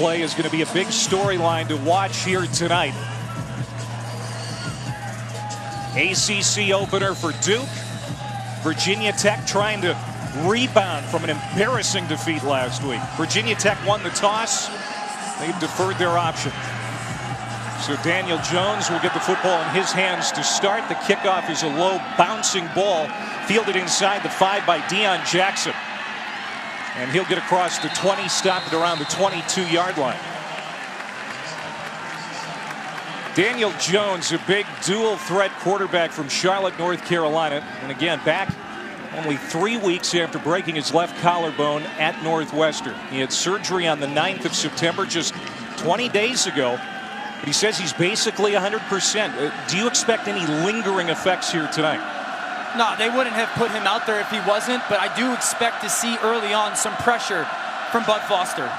play is going to be a big storyline to watch here tonight. ACC opener for Duke. Virginia Tech trying to rebound from an embarrassing defeat last week. Virginia Tech won the toss. They deferred their option. So Daniel Jones will get the football in his hands to start. The kickoff is a low bouncing ball fielded inside the 5 by Deion Jackson. And he'll get across the 20, stop it around the 22-yard line. Daniel Jones, a big dual threat quarterback from Charlotte, North Carolina. And again, back only 3 weeks after breaking his left collarbone at Northwestern. He had surgery on the 9th of September, just 20 days ago. But he says he's basically 100%. Do you expect any lingering effects here tonight? No, they wouldn't have put him out there if he wasn't, but I do expect to see early on some pressure from Bud Foster.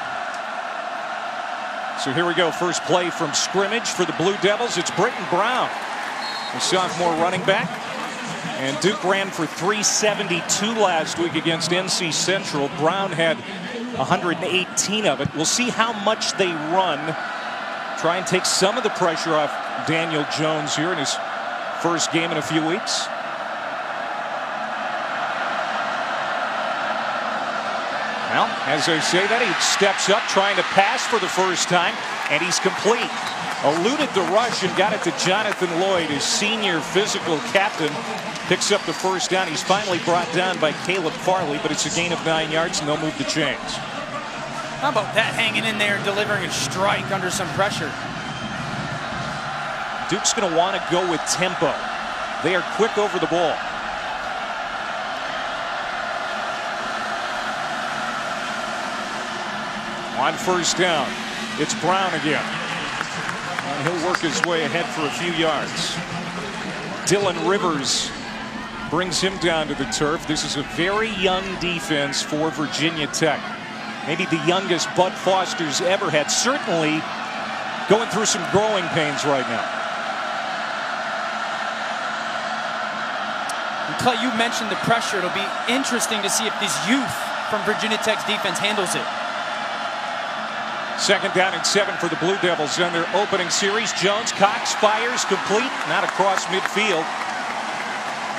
So here we go, first play from scrimmage for the Blue Devils. It's Britton Brown, the sophomore running back. And Duke ran for 372 last week against NC Central. Brown had 118 of it. We'll see how much they run. Try and take some of the pressure off Daniel Jones here in his first game in a few weeks. Well, as I say that, he steps up trying to pass for the first time, and he's complete. Eluded the rush and got it to Jonathan Lloyd, his senior physical captain. Picks up the first down. He's finally brought down by Caleb Farley, but it's a gain of 9 yards, and they'll move the chains. How about that, hanging in there and delivering a strike under some pressure? Duke's going to want to go with tempo. They are quick over the ball. On first down, it's Brown again. And he'll work his way ahead for a few yards. Dylan Rivers brings him down to the turf. This is a very young defense for Virginia Tech. Maybe the youngest Bud Foster's ever had. Certainly going through some growing pains right now. And Clay, you mentioned the pressure. It'll be interesting to see if this youth from Virginia Tech's defense handles it. Second down and 7 for the Blue Devils on their opening series. Jones, Cox fires, complete, not across midfield.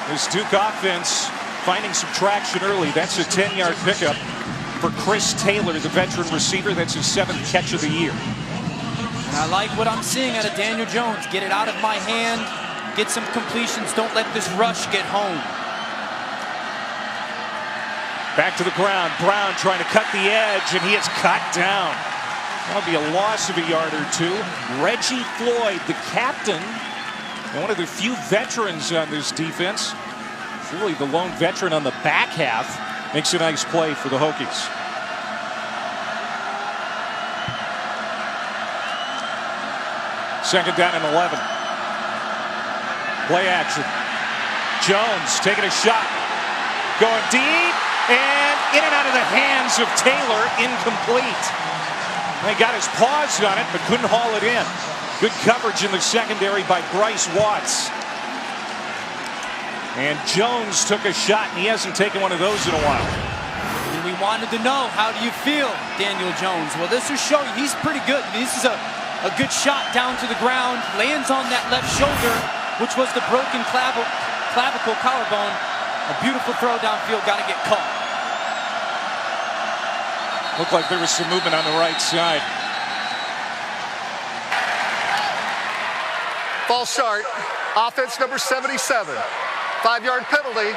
This Duke offense finding some traction early. That's a 10-yard pickup for Chris Taylor, the veteran receiver. That's his 7th catch of the year. And I like what I'm seeing out of Daniel Jones. Get it out of my hand, get some completions. Don't let this rush get home. Back to the ground. Brown trying to cut the edge, and he is cut down. That'll be a loss of a yard or two. Reggie Floyd, the captain, and one of the few veterans on this defense. Really the lone veteran on the back half. Makes a nice play for the Hokies. Second down and 11. Play action. Jones taking a shot. Going deep, and in and out of the hands of Taylor, incomplete. They got his paws on it, but couldn't haul it in. Good coverage in the secondary by Bryce Watts. And Jones took a shot, and he hasn't taken one of those in a while. And we wanted to know, how do you feel, Daniel Jones? Well, this will show you he's pretty good. This is a good shot down to the ground. Lands on that left shoulder, which was the broken clavicle collarbone. A beautiful throw downfield, got to get caught. Looked like there was some movement on the right side. False start. Offense number 77. 5-yard penalty.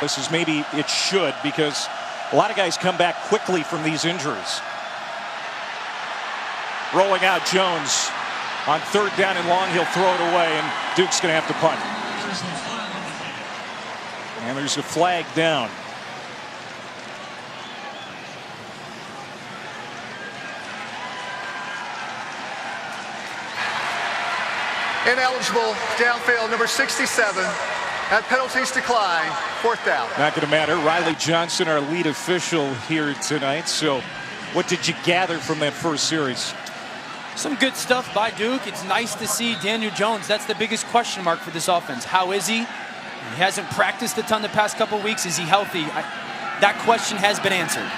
This is maybe it should, because a lot of guys come back quickly from these injuries. Rolling out Jones on third down and long. He'll throw it away, and Duke's going to have to punt. And there's a flag down. Ineligible downfield number 67. That penalties decline. 4th down. Not going to matter. Riley Johnson, our lead official here tonight. So what did you gather from that first series? Some good stuff by Duke. It's nice to see Daniel Jones. That's the biggest question mark for this offense. How is he? He hasn't practiced a ton the past couple weeks. Is he healthy? That question has been answered.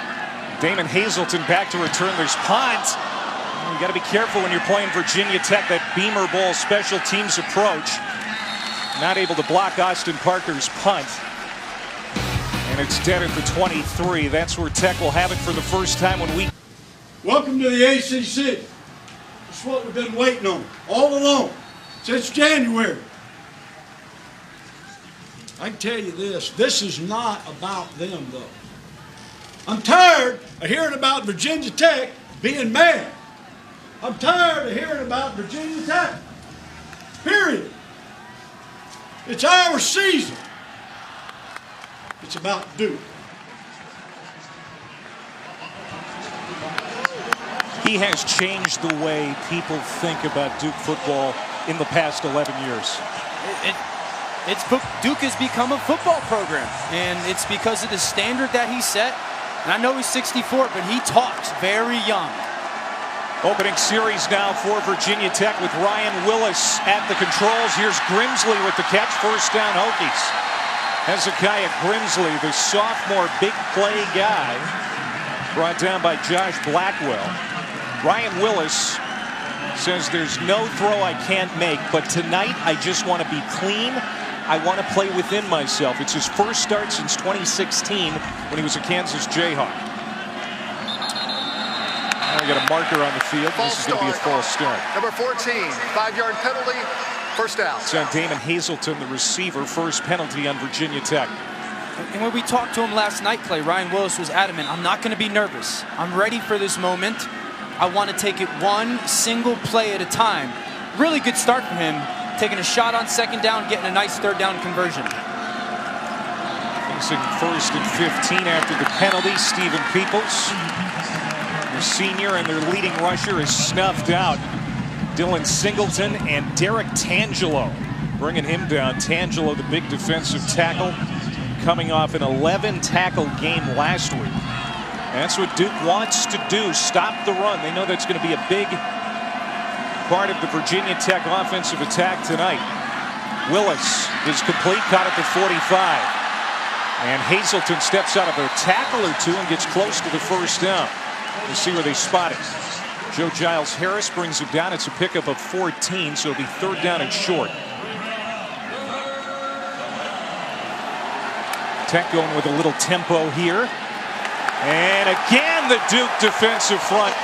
Damon Hazelton back to return. There's punt. You got to be careful when you're playing Virginia Tech. That Beamer Bowl special teams approach. Not able to block Austin Parker's punt. And it's dead at the 23. That's where Tech will have it for the first time when we... Welcome to the ACC. It's what we've been waiting on all along, since January. I can tell you this is not about them, though. I'm tired of hearing about Virginia Tech being mad. I'm tired of hearing about Virginia Tech. Period. It's our season. It's about Duke. He has changed the way people think about Duke football in the past 11 years. Duke has become a football program, and it's because of the standard that he set. And I know he's 64, but he talks very young. Opening series now for Virginia Tech with Ryan Willis at the controls. Here's Grimsley with the catch. First down, Hokies. Hezekiah Grimsley, the sophomore big play guy, brought down by Josh Blackwell. Ryan Willis says there's no throw I can't make, but tonight I just want to be clean. I want to play within myself. It's his first start since 2016 when he was a Kansas Jayhawk. Now we got a marker on the field. This is going to be a false start. Number 14, 5-yard penalty, first down. It's on Damon Hazelton, the receiver. First penalty on Virginia Tech. And when we talked to him last night, Clay, Ryan Willis was adamant. I'm not going to be nervous. I'm ready for this moment. I want to take it one single play at a time. Really good start from him, taking a shot on second down, getting a nice third down conversion. Facing first and 15 after the penalty, Stephen Peoples, the senior, and their leading rusher is snuffed out. Dylan Singleton and Derek Tangelo bringing him down. Tangelo, the big defensive tackle, coming off an 11-tackle game last week. That's what Duke wants to do, stop the run. They know that's going to be a big part of the Virginia Tech offensive attack tonight. Willis is complete, caught at the 45. And Hazelton steps out of a tackle or two and gets close to the first down. We'll see where they spot it. Joe Giles Harris brings it down. It's a pickup of 14, so it'll be third down and short. Tech going with a little tempo here. And again, the Duke defensive front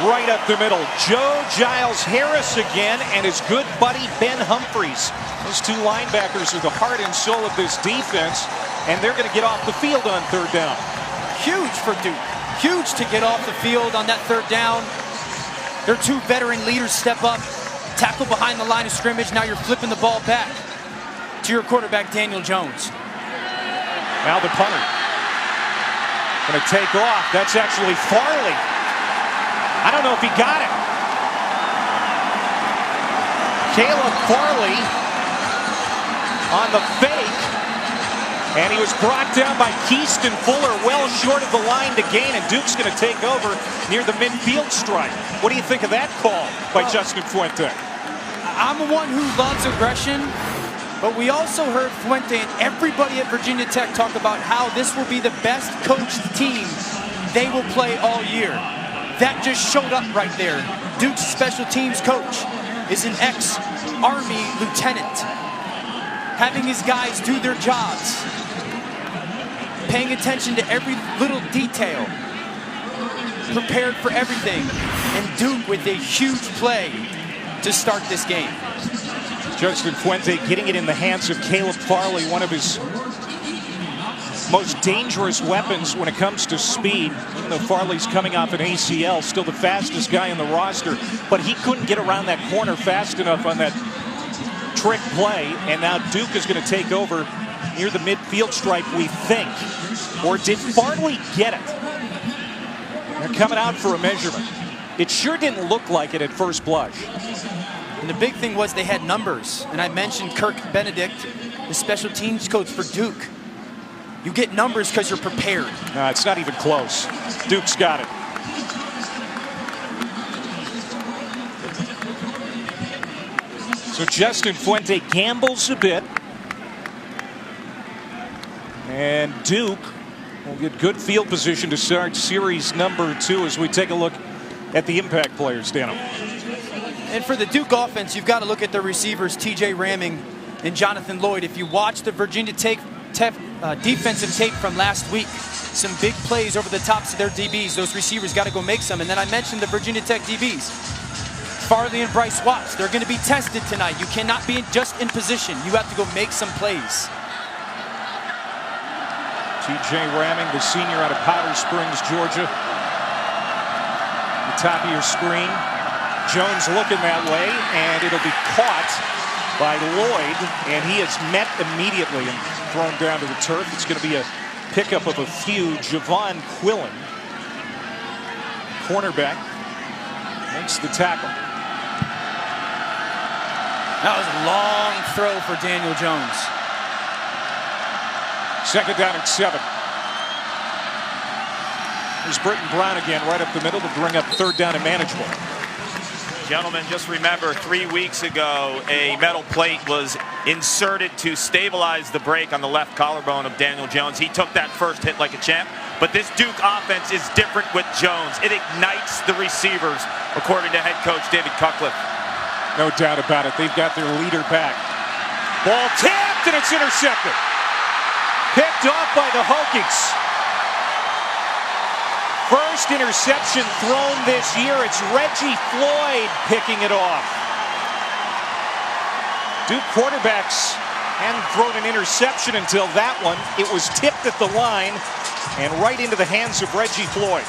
right up the middle. Joe Giles Harris again, and his good buddy Ben Humphreys. Those two linebackers are the heart and soul of this defense, and they're going to get off the field on third down. Huge for Duke. Huge to get off the field on that third down. Their two veteran leaders step up, tackle behind the line of scrimmage. Now you're flipping the ball back to your quarterback, Daniel Jones. Now the punter going to take off. That's actually Farley. I don't know if he got it. Caleb Farley on the fake. And he was brought down by Keaston Fuller, well short of the line to gain. And Duke's going to take over near the midfield stripe. What do you think of that call by Justin Fuente? I'm the one who loves aggression. But we also heard Fuente and everybody at Virginia Tech talk about how this will be the best coached team they will play all year. That just showed up right there. Duke's special teams coach is an ex-Army lieutenant. Having his guys do their jobs. Paying attention to every little detail. Prepared for everything. And Duke with a huge play to start this game. Justin Fuente getting it in the hands of Caleb Farley, one of his most dangerous weapons when it comes to speed. Even though Farley's coming off an ACL, still the fastest guy in the roster, but he couldn't get around that corner fast enough on that trick play, and now Duke is going to take over near the midfield stripe, we think. Or did Farley get it? They're coming out for a measurement. It sure didn't look like it at first blush. And the big thing was they had numbers. And I mentioned Kirk Benedict, the special teams coach for Duke. You get numbers because you're prepared. No, it's not even close. Duke's got it. So Justin Fuente gambles a bit. And Duke We'll get good field position to start series number 2 as we take a look at the impact players, Dano. And for the Duke offense, you've got to look at the receivers, TJ Ramming and Jonathan Lloyd. If you watch the Virginia Tech defensive tape from last week, some big plays over the tops of their DBs. Those receivers got to go make some. And then I mentioned the Virginia Tech DBs. Farley and Bryce Watts, they're going to be tested tonight. You cannot be just in position. You have to go make some plays. TJ Ramming, the senior out of Powder Springs, Georgia. The top of your screen. Jones looking that way, and it'll be caught by Lloyd, and he is met immediately and thrown down to the turf. It's going to be a pickup of a few. Javon Quillen, cornerback, makes the tackle. That was a long throw for Daniel Jones. Second down and 7. There's Britton Brown again right up the middle to bring up third down and manageable. Gentlemen, just remember 3 weeks ago, a metal plate was inserted to stabilize the break on the left collarbone of Daniel Jones. He took that first hit like a champ. But this Duke offense is different with Jones. It ignites the receivers, according to head coach David Cutcliffe. No doubt about it. They've got their leader back. Ball tipped, and it's intercepted. Picked off by the Hokies. First interception thrown this year. It's Reggie Floyd picking it off. Duke quarterbacks hadn't thrown an interception until that one. It was tipped at the line and right into the hands of Reggie Floyd.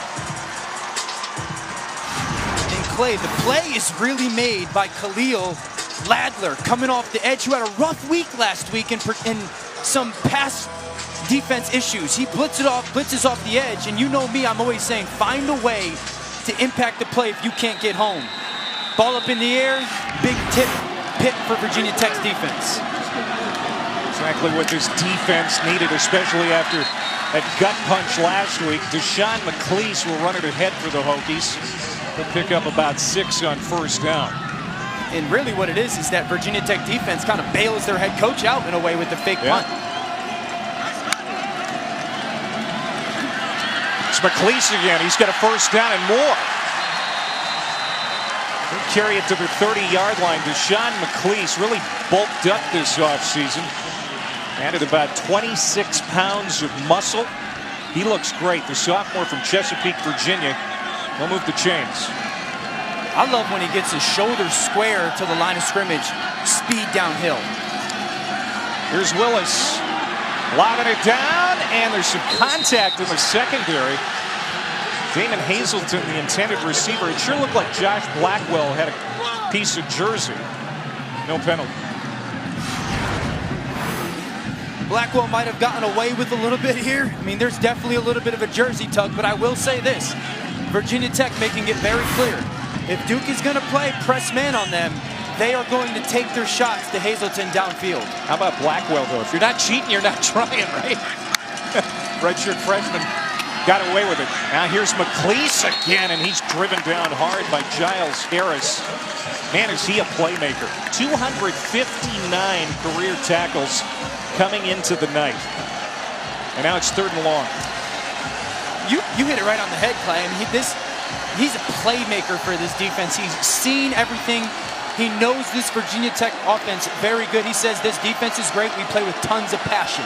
And Clay, the play is really made by Khalil Ladler, coming off the edge, who had a rough week last week in some pass defense issues. He blitzes off the edge, and you know me, I'm always saying find a way to impact the play if you can't get home. Ball up in the air, big pick for Virginia Tech's defense. Exactly what this defense needed, especially after that gut punch last week. Deshaun McClease will run it ahead for the Hokies. They'll pick up about 6 on first down. And really what it is that Virginia Tech defense kind of bails their head coach out in a way with the fake punt. It's McClease again. He's got a first down and more. They'll carry it to the 30-yard line. Deshaun McClease really bulked up this offseason. Added about 26 pounds of muscle. He looks great. The sophomore from Chesapeake, Virginia. He'll move the chains. I love when he gets his shoulders square to the line of scrimmage. Speed downhill. Here's Willis. Lobbing it down, and there's some contact in the secondary. Damon Hazelton, the intended receiver. It sure looked like Josh Blackwell had a piece of jersey. No penalty. Blackwell might have gotten away with a little bit here. I mean, there's definitely a little bit of a jersey tug, but I will say this. Virginia Tech making it very clear. If Duke is going to play press man on them, they are going to take their shots to Hazelton downfield. How about Blackwell, though? If you're not cheating, you're not trying, right? Redshirt freshman got away with it. Now here's McClease again, and he's driven down hard by Giles Harris. Man, is he a playmaker. 259 career tackles coming into the night. And now it's 3rd and long. You hit it right on the head, Clay. I mean, he's a playmaker for this defense. He's seen everything. He knows this Virginia Tech offense very good. He says this defense is great. We play with tons of passion.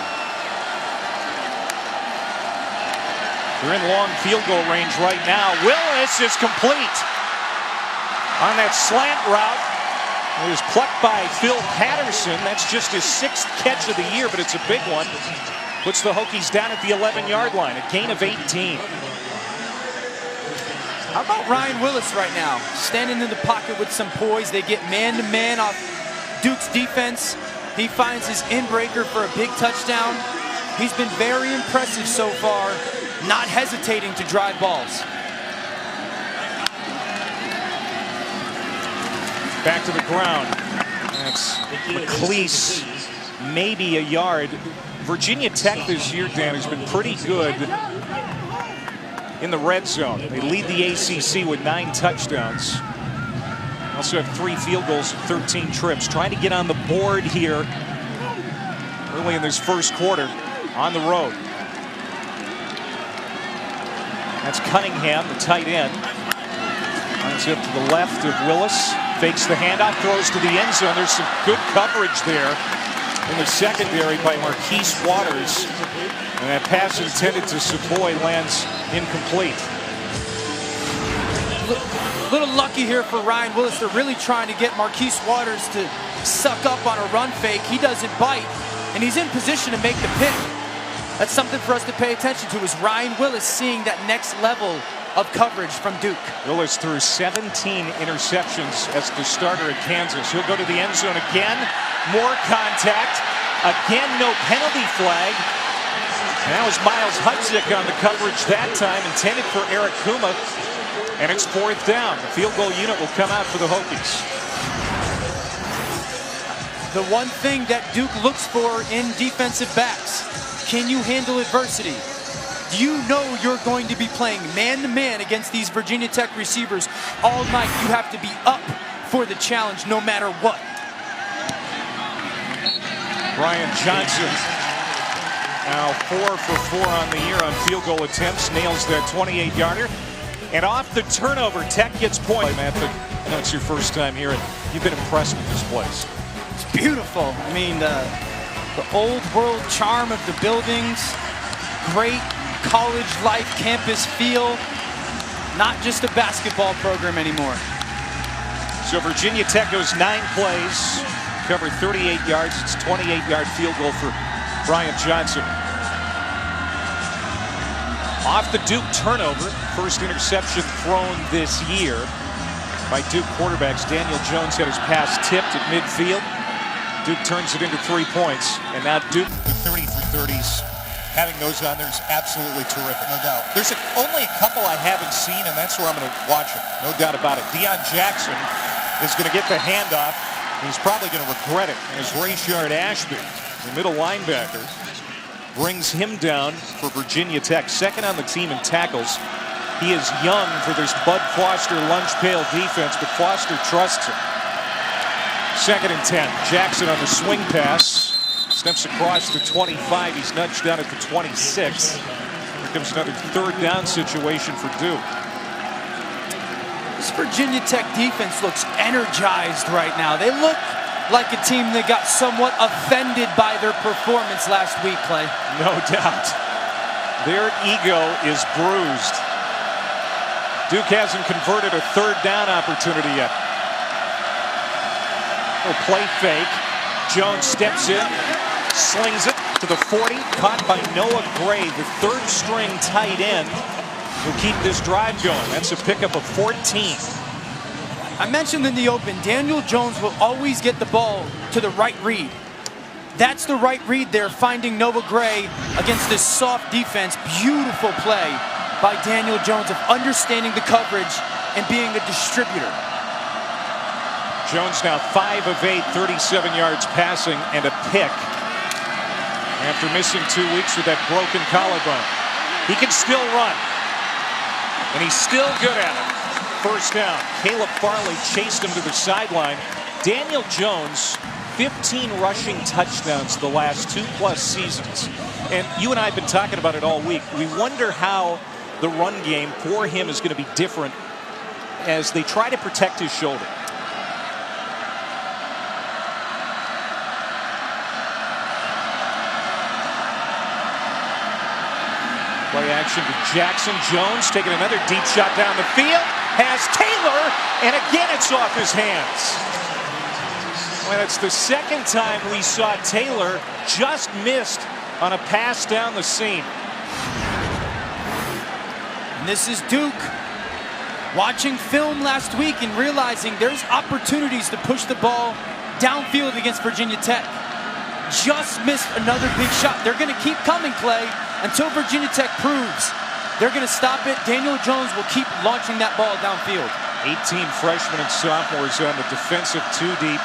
They're in long field goal range right now. Willis is complete on that slant route. It was plucked by Phil Patterson. That's just his 6th catch of the year, but it's a big one. Puts the Hokies down at the 11-yard line, a gain of 18. How about Ryan Willis right now? Standing in the pocket with some poise. They get man-to-man off Duke's defense. He finds his in-breaker for a big touchdown. He's been very impressive so far, not hesitating to drive balls. Back to the ground. That's McClease, maybe a yard. Virginia Tech this year, Dan, has been pretty good in the red zone. They lead the ACC with 9 touchdowns. Also have 3 field goals and 13 trips. Trying to get on the board here early in this first quarter on the road. That's Cunningham, the tight end. Lines up to the left of Willis. Fakes the handoff, throws to the end zone. There's some good coverage there in the secondary by Marquise Waters. And that pass intended to Savoy lands incomplete. A little lucky here for Ryan Willis. They're really trying to get Marquise Waters to suck up on a run fake. He doesn't bite, and he's in position to make the pick. That's something for us to pay attention to, is Ryan Willis seeing that next level of coverage from Duke. Willis threw 17 interceptions as the starter at Kansas. He'll go to the end zone again. More contact. Again, no penalty flag. And that was Miles Hudzik on the coverage that time, intended for Eric Kuma. And it's 4th down. The field goal unit will come out for the Hokies. The one thing that Duke looks for in defensive backs, can you handle adversity? You know you're going to be playing man-to-man against these Virginia Tech receivers all night. You have to be up for the challenge no matter what. Brian Johnson, now 4 for 4 on the year on field goal attempts, nails that 28-yarder. And off the turnover, Tech gets point. Matt, I know it's your first time here, and you've been impressed with this place. It's beautiful. I mean, the old world charm of the buildings, great college life campus feel, not just a basketball program anymore. So Virginia Tech goes 9 plays, covered 38 yards. It's a 28-yard field goal for Brian Johnson. Off the Duke turnover, first interception thrown this year by Duke quarterbacks. Daniel Jones had his pass tipped at midfield. Duke turns it into 3 points, and now Duke, the 30 for 30s. Having those on there is absolutely terrific. No doubt. There's only a couple I haven't seen, and that's where I'm going to watch them. No doubt about it. Deion Jackson is going to get the handoff, and he's probably going to regret it. As Rayshard Ashby, the middle linebacker, brings him down for Virginia Tech. Second on the team in tackles. He is young for this Bud Foster lunch pail defense, but Foster trusts him. 2nd and 10. Jackson on the swing pass. Steps across the 25. He's nudged down at the 26. Here comes another 3rd down situation for Duke. This Virginia Tech defense looks energized right now. They look like a team that got somewhat offended by their performance last week, Clay. No doubt. Their ego is bruised. Duke hasn't converted a 3rd down opportunity yet. A play fake. Jones steps in, slings it to the 40, caught by Noah Gray, the 3rd string tight end, who keep this drive going. That's a pickup of 14. I mentioned in the open, Daniel Jones will always get the ball to the right read. That's the right read there, finding Noah Gray against this soft defense. Beautiful play by Daniel Jones of understanding the coverage and being a distributor. Jones now 5 of 8, 37 yards passing and a pick after missing 2 weeks with that broken collarbone. He can still run, and he's still good at it. 1st down. Caleb Farley chased him to the sideline. Daniel Jones, 15 rushing touchdowns the last 2+ seasons. And you and I have been talking about it all week. We wonder how the run game for him is going to be different as they try to protect his shoulder. Play action to Jackson. Jones taking another deep shot down the field. Has Taylor, and again it's off his hands. Well, it's the 2nd time we saw Taylor just missed on a pass down the seam. And this is Duke watching film last week and realizing there's opportunities to push the ball downfield against Virginia Tech. Just missed another big shot. They're going to keep coming, Clay, until Virginia Tech proves they're going to stop it. Daniel Jones will keep launching that ball downfield. 18 freshmen and sophomores on the defensive 2 deep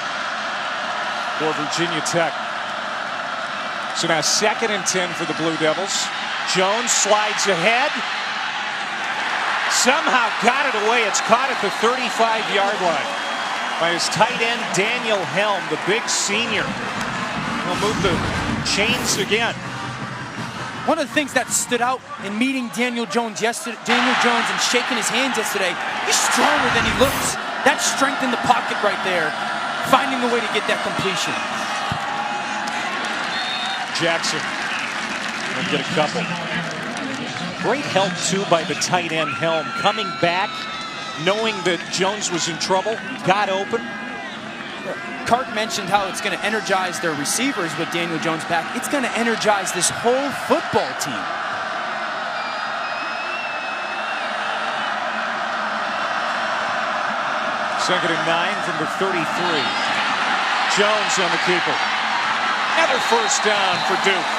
for Virginia Tech. So now 2nd and 10 for the Blue Devils. Jones slides ahead. Somehow got it away. It's caught at the 35-yard line by his tight end, Daniel Helm, the big senior. He'll move the chains again. One of the things that stood out in meeting Daniel Jones and shaking his hands yesterday, he's stronger than he looks. That strength in the pocket right there, finding a way to get that completion. Jackson will get a couple. Great help, too, by the tight end Helm. Coming back, knowing that Jones was in trouble, got open. Cart mentioned how it's going to energize their receivers with Daniel Jones back. It's going to energize this whole football team. Second and 9 from the 33. Jones on the keeper. Another first down for Duke.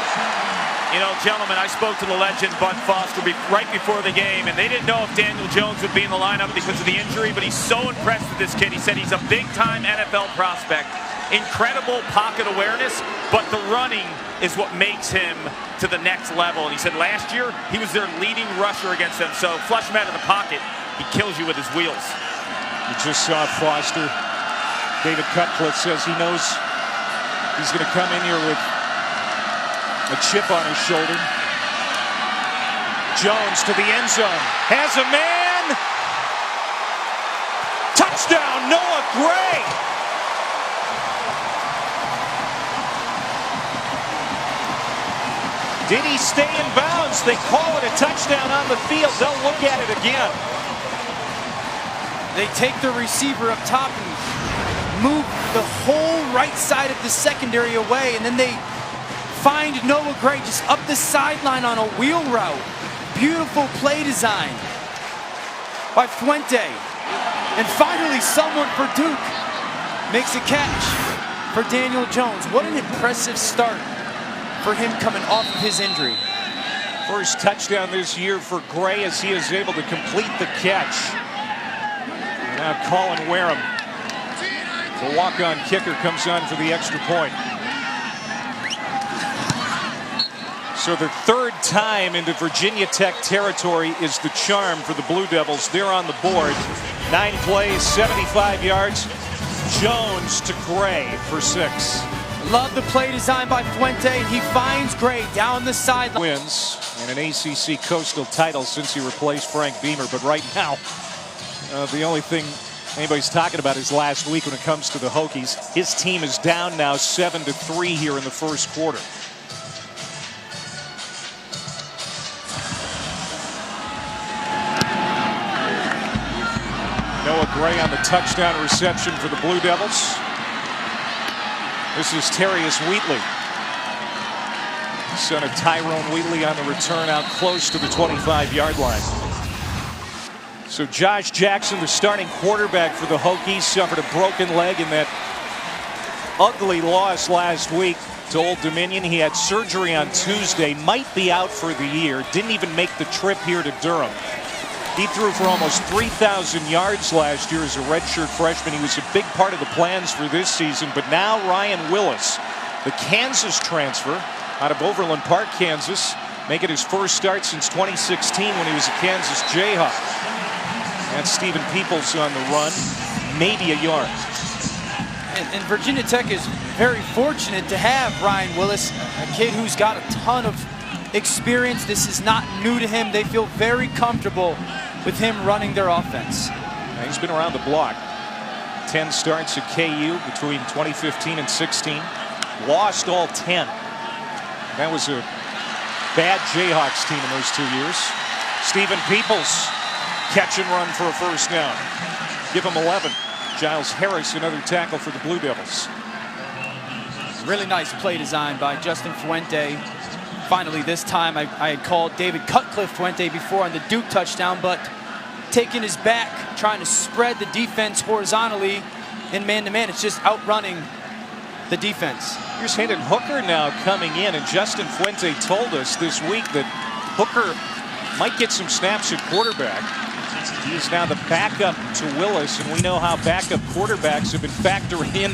You know, gentlemen, I spoke to the legend Bud Foster right before the game, and they didn't know if Daniel Jones would be in the lineup because of the injury, but he's so impressed with this kid. He said he's a big-time NFL prospect. Incredible pocket awareness, but the running is what makes him to the next level. And he said last year, he was their leading rusher against them, so flush him out of the pocket, he kills you with his wheels. You just saw Foster. David Cutcliffe says he knows he's going to come in here with a chip on his shoulder. Jones to the end zone. Has a man. Touchdown, Noah Gray. Did he stay in bounds? They call it a touchdown on the field. They'll look at it again. They take the receiver up top and move the whole right side of the secondary away, and then they find Noah Gray just up the sideline on a wheel route. Beautiful play design by Fuente. And finally, someone for Duke makes a catch for Daniel Jones. What an impressive start for him coming off of his injury. First touchdown this year for Gray as he is able to complete the catch. Now Colin Wareham, the walk-on kicker, comes on for the extra point. So the third time into Virginia Tech territory is the charm for the Blue Devils. They're on the board. 9 plays, 75 yards. Jones to Gray for 6. Love the play design by Fuente. He finds Gray down the sideline. Wins and an ACC Coastal title since he replaced Frank Beamer. But right now, the only thing anybody's talking about is last week when it comes to the Hokies. His team is down now 7-3 here in the first quarter. Noah Gray on the touchdown reception for the Blue Devils. This is Terrius Wheatley, son of Tyrone Wheatley, on the return out close to the 25-yard line. So Josh Jackson, the starting quarterback for the Hokies, suffered a broken leg in that ugly loss last week to Old Dominion. He had surgery on Tuesday, might be out for the year, didn't even make the trip here to Durham. He threw for almost 3,000 yards last year as a redshirt freshman. He was a big part of the plans for this season. But now Ryan Willis, the Kansas transfer out of Overland Park, Kansas, making his first start since 2016 when he was a Kansas Jayhawk. That's Stephen Peoples on the run, maybe a yard. And Virginia Tech is very fortunate to have Ryan Willis, a kid who's got a ton of experience. This is not new to him. They feel very comfortable with him running their offense. Now, he's been around the block. 10 starts at KU between 2015 and 16. Lost all 10. That was a bad Jayhawks team in those 2 years. Stephen Peoples, catch and run for a first down. Give him 11. Giles Harris, another tackle for the Blue Devils. Really nice play design by Justin Fuente. Finally, this time I had called David Cutcliffe Fuente before on the Duke touchdown, but taking his back, trying to spread the defense horizontally in man-to-man. It's just outrunning the defense. Here's Hayden Hooker now coming in, and Justin Fuente told us this week that Hooker might get some snaps at quarterback. He is now the backup to Willis, and we know how backup quarterbacks have been factoring in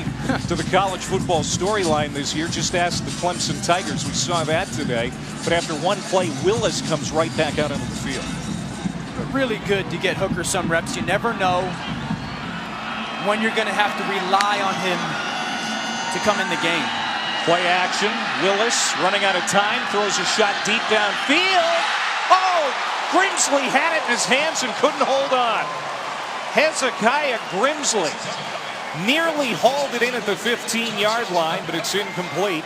to the college football storyline this year. Just ask the Clemson Tigers. We saw that today. But after one play, Willis comes right back out onto the field. Really good to get Hooker some reps. You never know when you're going to have to rely on him to come in the game. Play action. Willis running out of time, throws a shot deep downfield. Oh, Grimsley had it in his hands and couldn't hold on. Hezekiah Grimsley nearly hauled it in at the 15-yard line, but it's incomplete.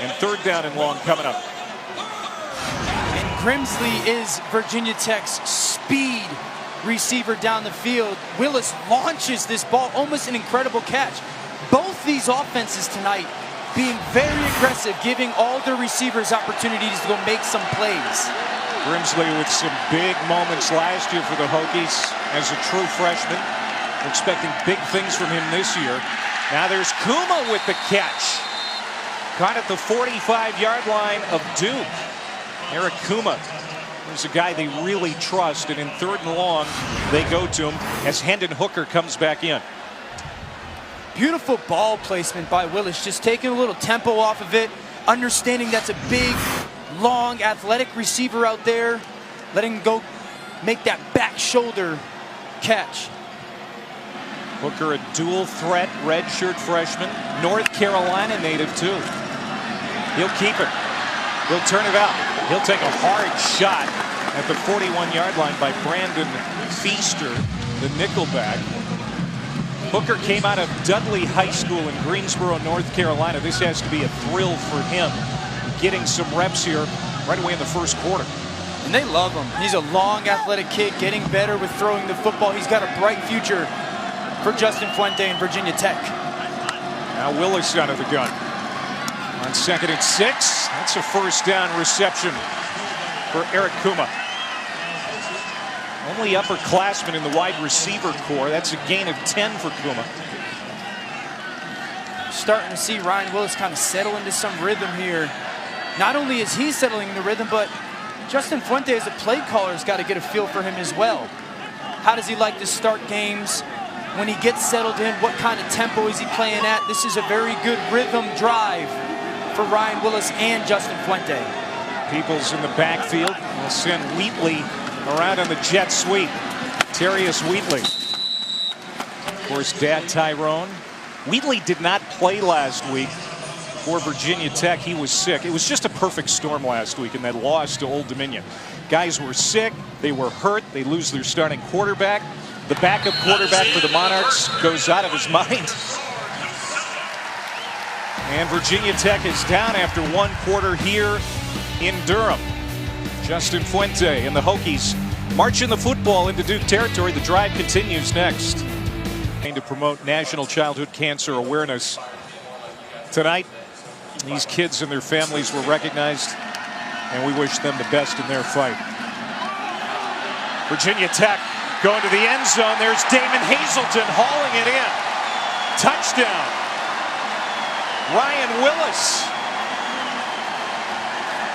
And third down and long coming up. And Grimsley is Virginia Tech's speed receiver down the field. Willis launches this ball, almost an incredible catch. Both these offenses tonight being very aggressive, giving all their receivers opportunities to go make some plays. Grimsley with some big moments last year for the Hokies as a true freshman. We're expecting big things from him this year. Now there's Kuma with the catch. Caught at the 45-yard line of Duke. Eric Kuma is a guy they really trust, and in third and long, they go to him as Hendon Hooker comes back in. Beautiful ball placement by Willis, just taking a little tempo off of it, understanding that's a big, long, athletic receiver out there, letting him go make that back shoulder catch. Hooker, a dual threat redshirt freshman, North Carolina native too. He'll keep it. He'll turn it out. He'll take a hard shot at the 41-yard line by Brandon Feaster, the nickelback. Hooker came out of Dudley High School in Greensboro, North Carolina. This has to be a thrill for him, getting some reps here right away in the first quarter. And they love him. He's a long, athletic kid, getting better with throwing the football. He's got a bright future for Justin Fuente and Virginia Tech. Now Willis out of the gun. On 2nd and 6, that's a first down reception for Eric Kuma. Only upperclassman in the wide receiver core. That's a gain of 10 for Kuma. Starting to see Ryan Willis kind of settle into some rhythm here. Not only is he settling the rhythm, but Justin Fuente as a play caller has got to get a feel for him as well. How does he like to start games? When he gets settled in, what kind of tempo is he playing at? This is a very good rhythm drive for Ryan Willis and Justin Fuente. Peoples in the backfield. We'll send Wheatley around on the jet sweep. Terrius Wheatley. Of course, dad Tyrone. Wheatley did not play last week for Virginia Tech. He was sick. It was just a perfect storm last week in that loss to Old Dominion. Guys were sick. They were hurt. They lose their starting quarterback. The backup quarterback for the Monarchs goes out of his mind. And Virginia Tech is down after one quarter here in Durham. Justin Fuente and the Hokies marching the football into Duke territory. The drive continues next. To promote National Childhood Cancer Awareness. Tonight, these kids and their families were recognized, and we wish them the best in their fight. Virginia Tech going to the end zone. There's Damon Hazelton hauling it in. Touchdown. Ryan Willis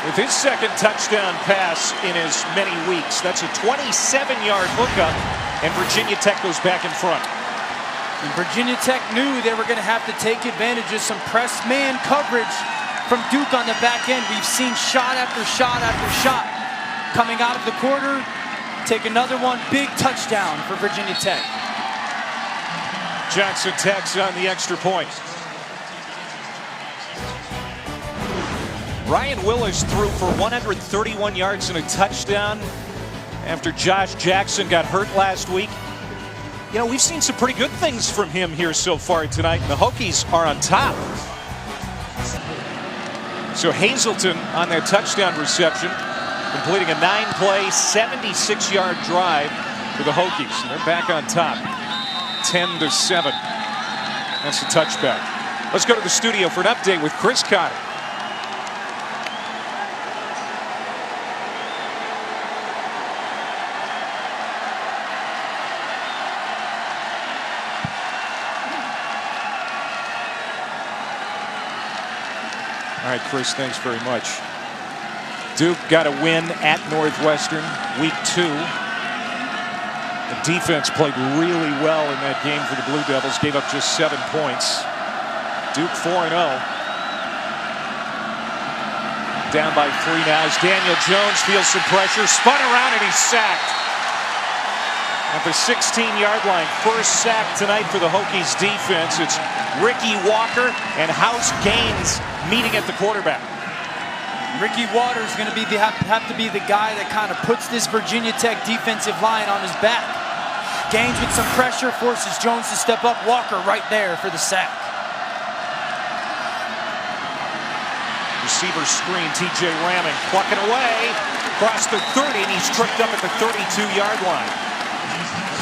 with his second touchdown pass in as many weeks. That's a 27-yard hookup, and Virginia Tech goes back in front. And Virginia Tech knew they were going to have to take advantage of some press man coverage from Duke on the back end. We've seen shot after shot after shot coming out of the quarter. Take another one, big touchdown for Virginia Tech. Johnson Tech's on the extra point. Ryan Willis threw for 131 yards and a touchdown after Josh Jackson got hurt last week. You know, we've seen some pretty good things from him here so far tonight, and the Hokies are on top. So Hazelton on that touchdown reception, completing a 9-play, 76-yard drive for the Hokies. And they're back on top, 10-7. That's the touchback. Let's go to the studio for an update with Chris Cotter. All right, Chris, thanks very much. Duke got a win at Northwestern, week 2. The defense played really well in that game for the Blue Devils, gave up just 7 points. Duke 4-0. Down by 3 now as Daniel Jones feels some pressure, spun around and he's sacked. At the 16-yard line, first sack tonight for the Hokies defense. It's Ricky Walker and House Gaines meeting at the quarterback. Ricky Waters going to be have to be the guy that kind of puts this Virginia Tech defensive line on his back. Gaines with some pressure forces Jones to step up. Walker right there for the sack. Receiver screen, TJ Ramming plucking away across the 30, and he's tripped up at the 32-yard line.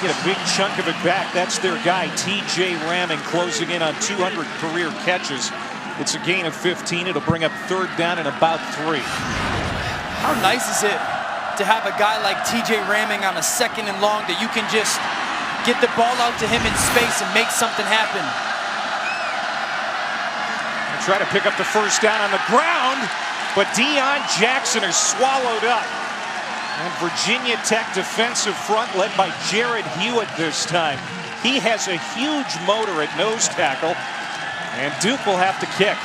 Get a big chunk of it back. That's their guy, TJ Ramming, closing in on 200 career catches. It's a gain of 15. It'll bring up third down and about 3. How nice is it to have a guy like TJ Ramming on a 2nd and long that you can just get the ball out to him in space and make something happen. Try to pick up the first down on the ground, but Deion Jackson is swallowed up. And Virginia Tech defensive front led by Jared Hewitt this time. He has a huge motor at nose tackle, and Duke will have to kick.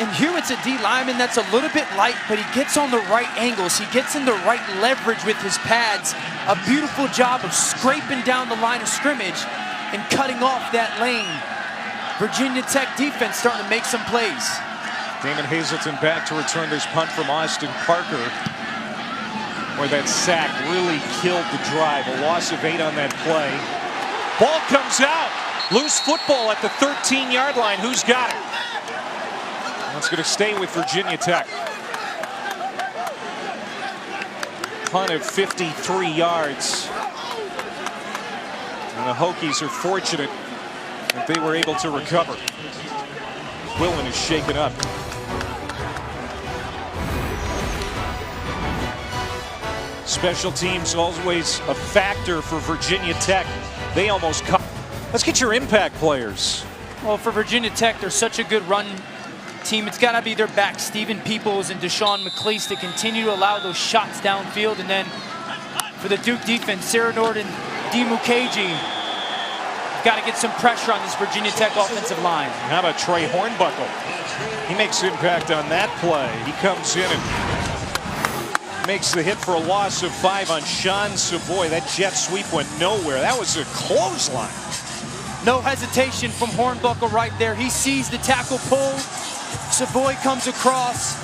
And Hewitt's a D lineman that's a little bit light, but he gets on the right angles. He gets in the right leverage with his pads. A beautiful job of scraping down the line of scrimmage and cutting off that lane. Virginia Tech defense starting to make some plays. Damon Hazelton back to return this punt from Austin Parker, where that sack really killed the drive. A loss of 8 on that play. Ball comes out. Loose football at the 13-yard line. Who's got it? That's going to stay with Virginia Tech. Punt of 53 yards. And the Hokies are fortunate that they were able to recover. Quillen is shaken up. Special teams always a factor for Virginia Tech. They almost cut. Let's get your impact players. Well, for Virginia Tech, they're such a good run team. It's got to be their back, Stephen Peoples and Deshaun McClease, to continue to allow those shots downfield. And then for the Duke defense, Sarah Norton, D. Mukeji, got to get some pressure on this Virginia Tech offensive line. How about Trey Hornbuckle? He makes impact on that play. He comes in and makes the hit for a loss of 5 on Sean Savoy. That jet sweep went nowhere. That was a clothesline. No hesitation from Hornbuckle right there. He sees the tackle pull. Savoy comes across.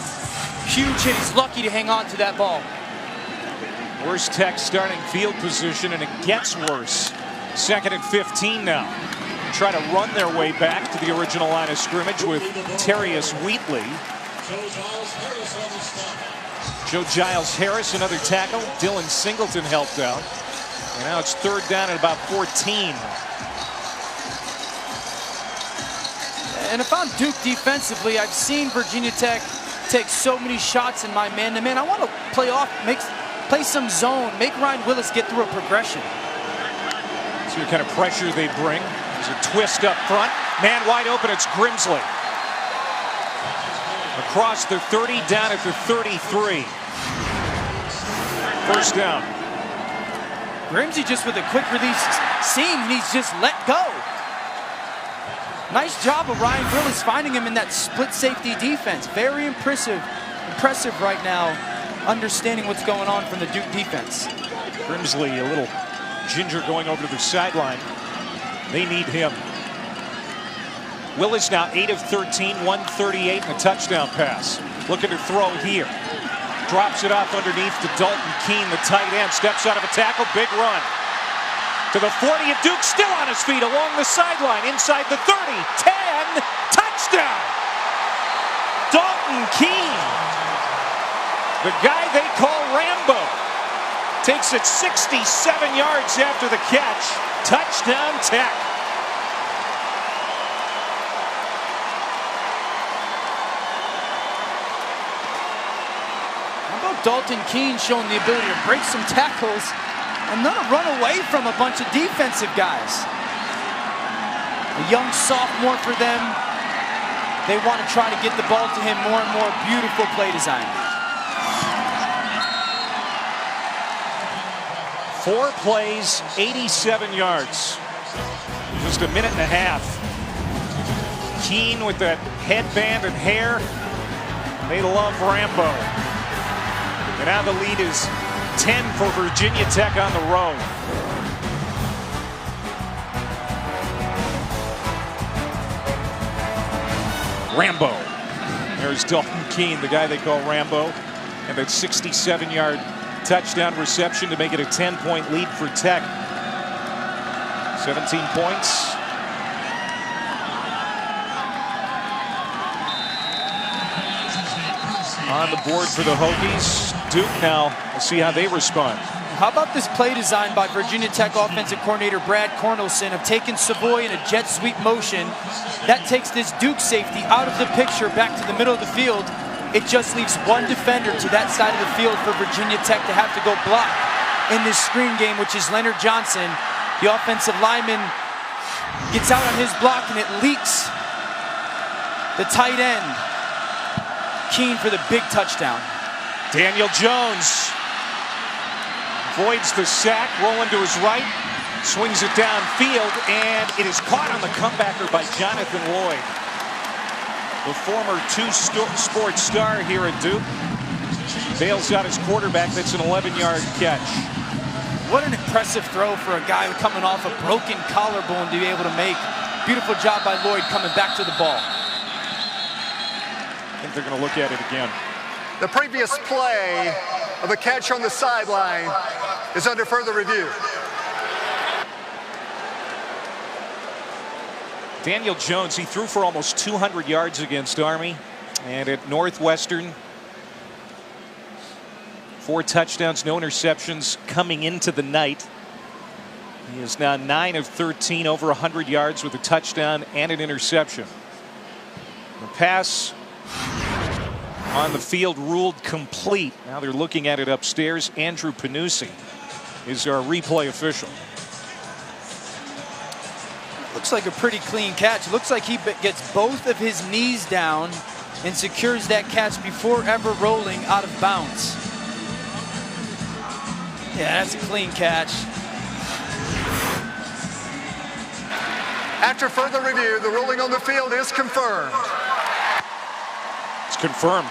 Huge hit. He's lucky to hang on to that ball. Worst Tech starting field position, and it gets worse. 2nd and 15 now. Try to run their way back to the original line of scrimmage with Terrius Wheatley. Joe Giles Harris, another tackle. Dylan Singleton helped out. And now it's third down at about 14. And if I'm Duke defensively, I've seen Virginia Tech take so many shots in my man-to-man. I want to play off, play some zone, make Ryan Willis get through a progression. See what kind of pressure they bring. There's a twist up front. Man wide open, it's Grimsley. Across the 30, down at the 33. First down. Grimsley just with a quick release seam, and he's just let go. Nice job of Ryan Willis finding him in that split safety defense. Very impressive right now, understanding what's going on from the Duke defense. Grimsley, a little ginger going over to the sideline. They need him. Willis now 8 of 13, 138 and a touchdown pass. Looking to throw here. Drops it off underneath to Dalton Keene, the tight end. Steps out of a tackle, big run. To the 40, and Duke still on his feet along the sideline. Inside the 30, 10, touchdown! Dalton Keene, the guy they call Rambo, takes it 67 yards after the catch. Touchdown Tech. How about Dalton Keene showing the ability to break some tackles and not run away from a bunch of defensive guys. A young sophomore for them. They want to try to get the ball to him more and more. Beautiful play design. 4 plays, 87 yards. Just a minute and a half. Keene with that headband and hair. They love Rambo. And now the lead is 10 for Virginia Tech on the road. Rambo. There's Dalton Keene, the guy they call Rambo. And that 67-yard touchdown reception to make it a 10-point lead for Tech. 17 points. On the board for the Hokies. Duke now, we'll see how they respond. How about this play design by Virginia Tech offensive coordinator Brad Cornelson of taking Savoy in a jet sweep motion. That takes this Duke safety out of the picture back to the middle of the field. It just leaves one defender to that side of the field for Virginia Tech to have to go block in this screen game, which is Leonard Johnson. The offensive lineman gets out on his block and it leaks. The tight end, Keene for the big touchdown. Daniel Jones avoids the sack, rolling to his right, swings it downfield, and it is caught on the comebacker by Jonathan Lloyd. The former two-sport star here at Duke bails out his quarterback. That's an 11-yard catch. What an impressive throw for a guy coming off a broken collarbone to be able to make. Beautiful job by Lloyd coming back to the ball. I think they're going to look at it again. The previous play of a catch on the sideline is under further review. Daniel Jones, he threw for almost 200 yards against Army. And at Northwestern, 4 touchdowns, no interceptions coming into the night. He is now 9 of 13, over 100 yards with a touchdown and an interception. The pass on the field ruled complete. Now they're looking at it upstairs. Andrew Panucci is our replay official. Looks like a pretty clean catch. Looks like he gets both of his knees down and secures that catch before ever rolling out of bounds. Yeah, that's a clean catch. After further review, the ruling on the field is confirmed. It's confirmed.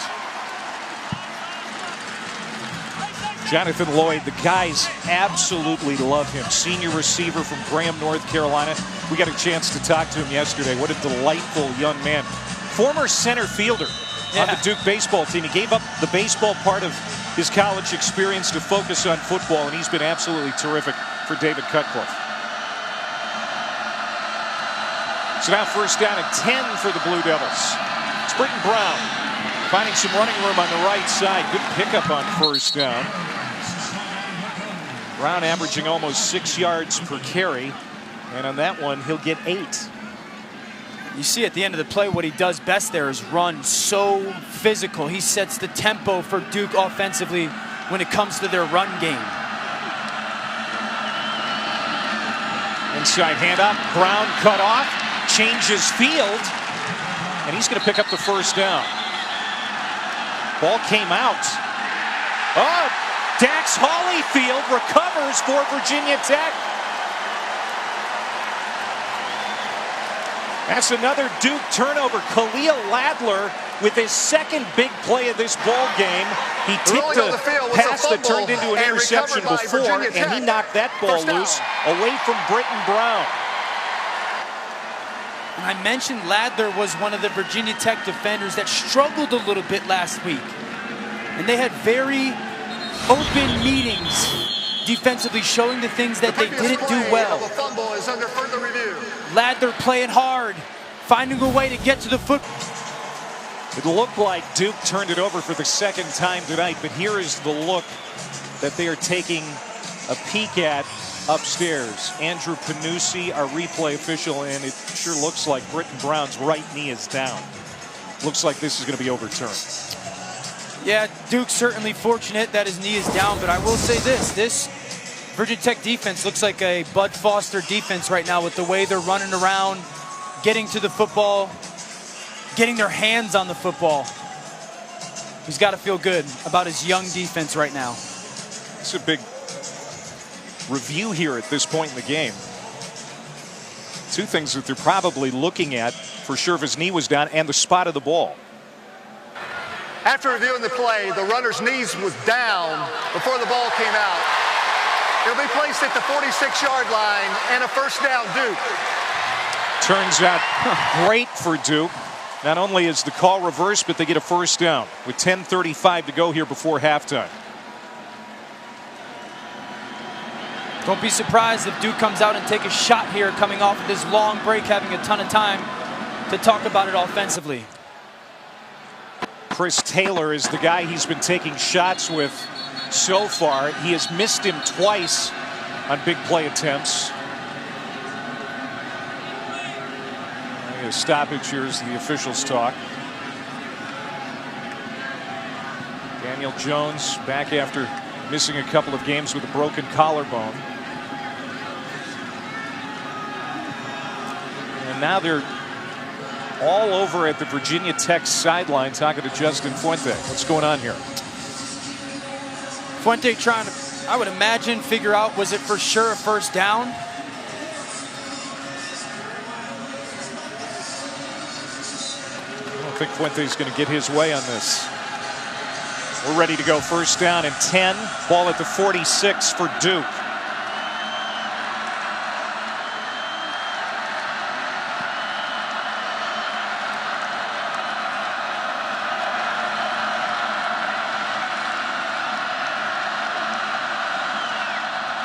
Jonathan Lloyd, the guys absolutely love him. Senior receiver from Graham, North Carolina. We got a chance to talk to him yesterday. What a delightful young man. Former center fielder on the Duke baseball team. He gave up the baseball part of his college experience to focus on football, and he's been absolutely terrific for David Cutcliffe. So now first down at 10 for the Blue Devils. It's Britton Brown finding some running room on the right side. Good pickup on first down. Brown averaging almost 6 yards per carry. And on that one, he'll get 8. You see at the end of the play what he does best there is run so physical. He sets the tempo for Duke offensively when it comes to their run game. Inside handoff. Brown cut off. Changes field. And he's going to pick up the first down. Ball came out. Oh, Dax Hollyfield recovers for Virginia Tech. That's another Duke turnover. Khalil Ladler with his second big play of this ball game. He tipped a pass that turned into an interception before, and he knocked that ball loose away from Britton Brown. And I mentioned Ladler was one of the Virginia Tech defenders that struggled a little bit last week. And they had very open meetings defensively, showing the things that they didn't do well. Ladler playing hard, finding a way to get to the foot. It looked like Duke turned it over for the second time tonight, but here is the look that they are taking a peek at upstairs. Andrew Panucci, our replay official, and it sure looks like Britton Brown's right knee is down. Looks like this is going to be overturned. Yeah, Duke's certainly fortunate that his knee is down, but I will say this Virginia Tech defense looks like a Bud Foster defense right now with the way they're running around, getting to the football, getting their hands on the football. He's got to feel good about his young defense right now. It's a big review here at this point in the game. 2 things that they're probably looking at for sure if his knee was down, and the spot of the ball. After reviewing the play, the runner's knees was down before the ball came out. It'll be placed at the 46-yard line and a first down Duke. Turns out great for Duke. Not only is the call reversed, but they get a first down with 10:35 to go here before halftime. Don't be surprised if Duke comes out and take a shot here coming off of this long break, having a ton of time to talk about it offensively. Chris Taylor is the guy he's been taking shots with so far. He has missed him twice on big play attempts. A stoppage here as the officials talk. Daniel Jones back after missing a couple of games with a broken collarbone. And now they're all over at the Virginia Tech sideline talking to Justin Fuente. What's going on here? Fuente trying to, I would imagine, figure out, was it for sure a first down? I don't think Fuente's going to get his way on this. We're ready to go. First down and 10. Ball at the 46 for Duke.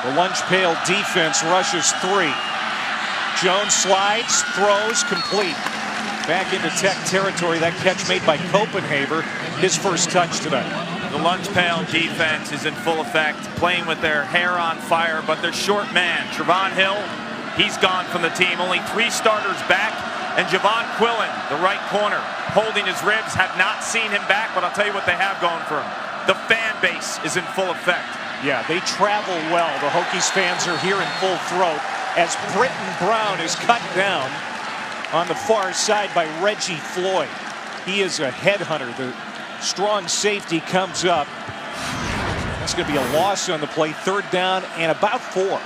The lunch pail defense rushes 3. Jones slides, throws, complete. Back into Tech territory. That catch made by Copenhaver, his first touch tonight. The lunch pail defense is in full effect, playing with their hair on fire, but their short man, Trevon Hill, he's gone from the team. Only 3 starters back, and Javon Quillen, the right corner, holding his ribs, have not seen him back, but I'll tell you what they have going for him. The fan base is in full effect. Yeah, they travel well. The Hokies fans are here in full throat as Britton Brown is cut down on the far side by Reggie Floyd. He is a headhunter. The strong safety comes up. That's going to be a loss on the play. 3rd down and about 4.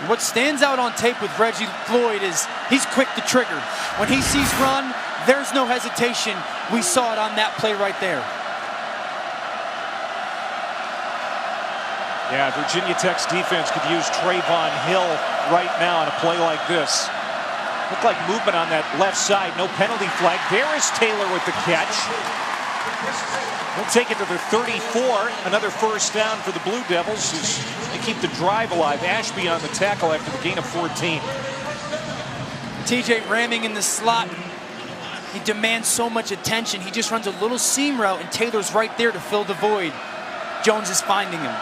What stands out on tape with Reggie Floyd is he's quick to trigger. When he sees run, there's no hesitation. We saw it on that play right there. Yeah, Virginia Tech's defense could use Trevon Hill right now on a play like this. Looked like movement on that left side. No penalty flag. There is Taylor with the catch. We'll take it to the 34. Another first down for the Blue Devils as they keep the drive alive. Ashby on the tackle after the gain of 14. TJ ramming in the slot. He demands so much attention. He just runs a little seam route, and Taylor's right there to fill the void. Jones is finding him.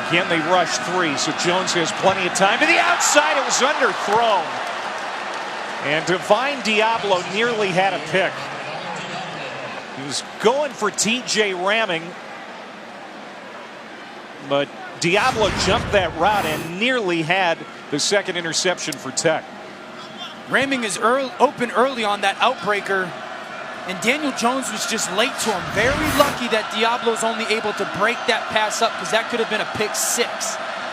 Again, they rush 3, so Jones has plenty of time. To the outside, it was underthrown. And Divine Diablo nearly had a pick. He was going for TJ ramming, but Diablo jumped that route and nearly had the second interception for Tech. Ramming is open early on that outbreaker, and Daniel Jones was just late to him. Very lucky that Diablo's only able to break that pass up, because that could have been a pick 6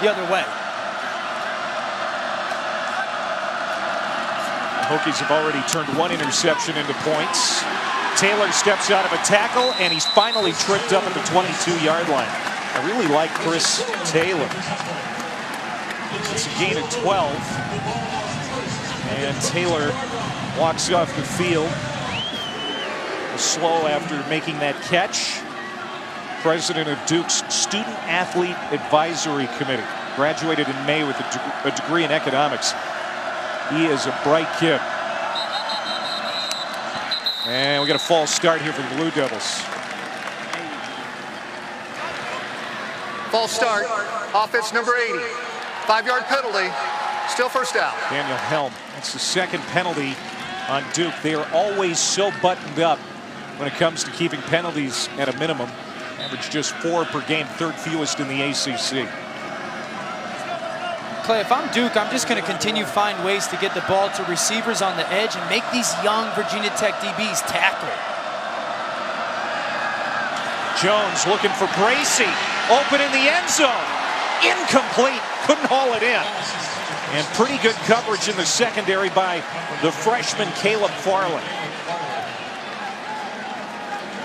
the other way. The Hokies have already turned 1 interception into points. Taylor steps out of a tackle, and he's finally tripped up at the 22-yard line. I really like Chris Taylor. It's a gain of 12. And Taylor walks off the field. Slow after making that catch. President of Duke's Student Athlete Advisory Committee. Graduated in May with a degree in economics. He is a bright kid. And we got a false start here for the Blue Devils. False start. Offense number 80. 5-yard penalty. Still first down. Daniel Helm. That's the second penalty on Duke. They are always so buttoned up when it comes to keeping penalties at a minimum. Average just 4 per game, 3rd fewest in the ACC. Clay, if I'm Duke, I'm just going to continue to find ways to get the ball to receivers on the edge and make these young Virginia Tech DBs tackle. Jones looking for Bracy. Open in the end zone. Incomplete. Couldn't haul it in. And pretty good coverage in the secondary by the freshman Caleb Farley.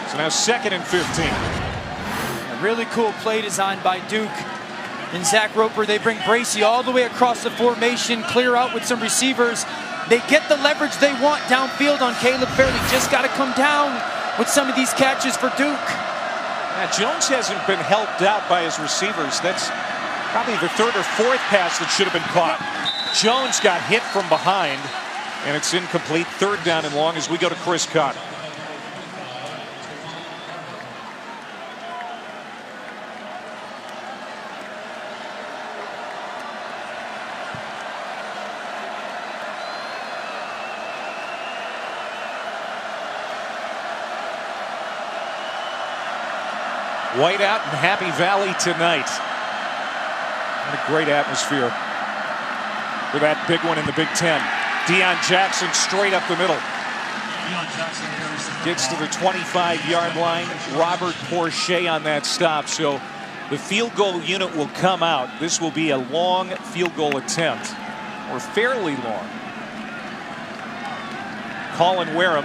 So now 2nd and 15. really cool play design by Duke. And Zach Roper, they bring Bracey all the way across the formation, clear out with some receivers. They get the leverage they want downfield on Caleb Fairley. Just got to come down with some of these catches for Duke. Now, Jones hasn't been helped out by his receivers. That's probably the third or fourth pass that should have been caught. Jones got hit from behind, and it's incomplete. Third down and long as we go to Chris Cotter. Whiteout in Happy Valley tonight. What a great atmosphere for that big one in the Big Ten. Deion Jackson straight up the middle. Gets to the 25-yard line. Robert Porcher on that stop. So the field goal unit will come out. This will be a long field goal attempt, or fairly long. Colin Wareham,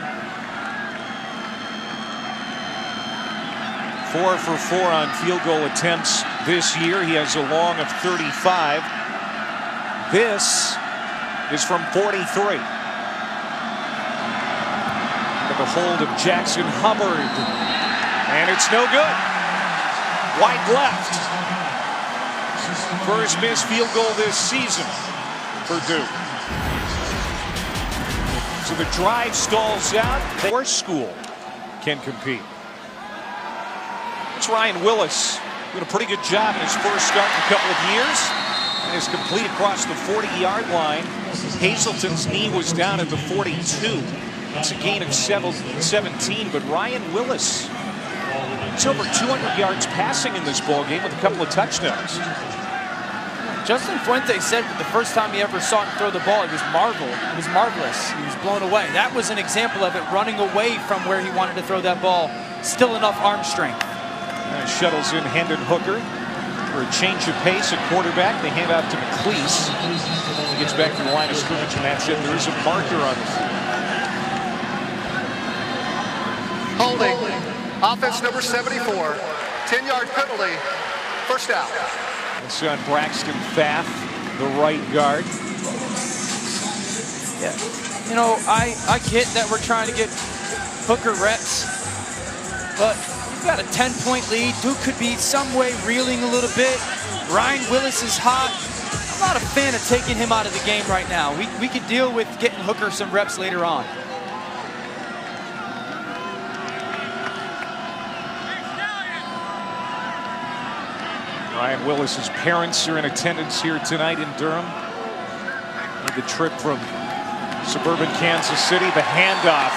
4 for 4 on field goal attempts this year. He has a long of 35. This is from 43. The hold of Jackson Hubbard. And it's no good. Wide left. First missed field goal this season for Duke. So the drive stalls out. Our school can compete. It's Ryan Willis doing a pretty good job in his first start in a couple of years. And is complete across the 40-yard line. Hazelton's knee was down at the 42. It's a gain of 17, but Ryan Willis, it's over 200 yards passing in this ball game with a couple of touchdowns. Justin Fuente said that the first time he ever saw him throw the ball, it was marvelous. He was blown away. That was an example of it, running away from where he wanted to throw that ball. Still enough arm strength. Shuttles in Hendon Hooker for a change of pace at quarterback. They hand out to McLeese. He gets back to the line of scrimmage, and that's it. There is a marker on the field. Holding. Offense number 74. 10-yard penalty. First down. It's on Braxton Pfaff, the right guard. Yeah. You know, I get that we're trying to get Hooker reps, but you've got a 10-point lead. Duke could be some way reeling a little bit. Ryan Willis is hot. I'm not a fan of taking him out of the game right now. We could deal with getting Hooker some reps later on. Ryan Willis's parents are in attendance here tonight in Durham. Made the trip from suburban Kansas City. The handoff,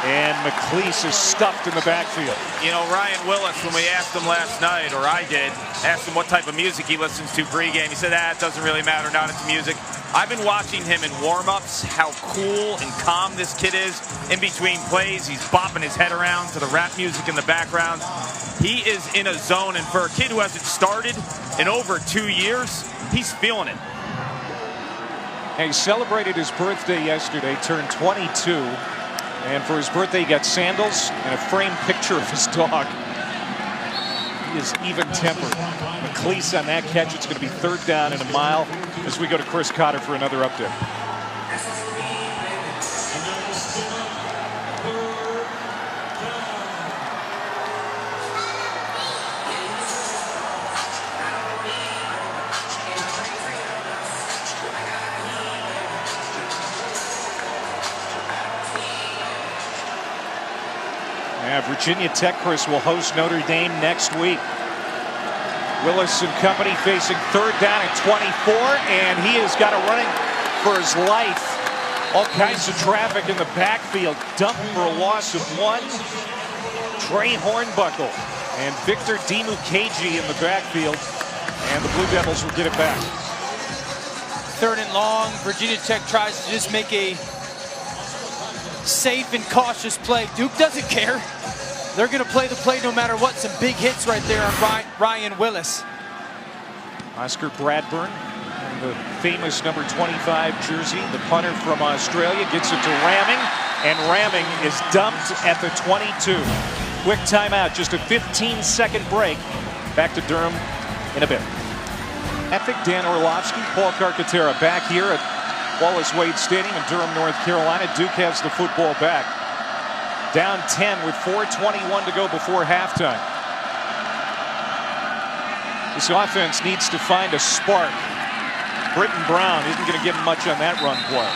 and McLeese is stuffed in the backfield. You know, Ryan Willis, when we asked him last night, or I did, asked him what type of music he listens to pregame, he said, it doesn't really matter, not into music. I've been watching him in warm-ups, how cool and calm this kid is in between plays. He's bopping his head around to the rap music in the background. He is in a zone, and for a kid who hasn't started in over 2 years, he's feeling it. And he celebrated his birthday yesterday, turned 22. And for his birthday, he got sandals and a framed picture of his dog. He is even-tempered. McLeese on that catch. It's going to be third down and a mile as we go to Chris Cotter for another update. Virginia Tech, Chris, will host Notre Dame next week. Willis and company facing third down at 24, and he has got a running for his life. All kinds of traffic in the backfield. Dumped for a loss of 1. Trey Hornbuckle and Victor Dimukeji in the backfield, and the Blue Devils will get it back. Third and long. Virginia Tech tries to just make a safe and cautious play. Duke doesn't care. They're going to play the play no matter what. Some big hits right there on Ryan Willis. Oscar Bradburn, the famous number 25 jersey, the punter from Australia, gets it to Ramming, and Ramming is dumped at the 22. Quick timeout, just a 15-second break. Back to Durham in a bit. Epic, Dan Orlovsky, Paul Carcaterra back here at Wallace Wade Stadium in Durham, North Carolina. Duke has the football back. Down 10 with 4:21 to go before halftime. This offense needs to find a spark. Britton Brown isn't going to give him much on that run play.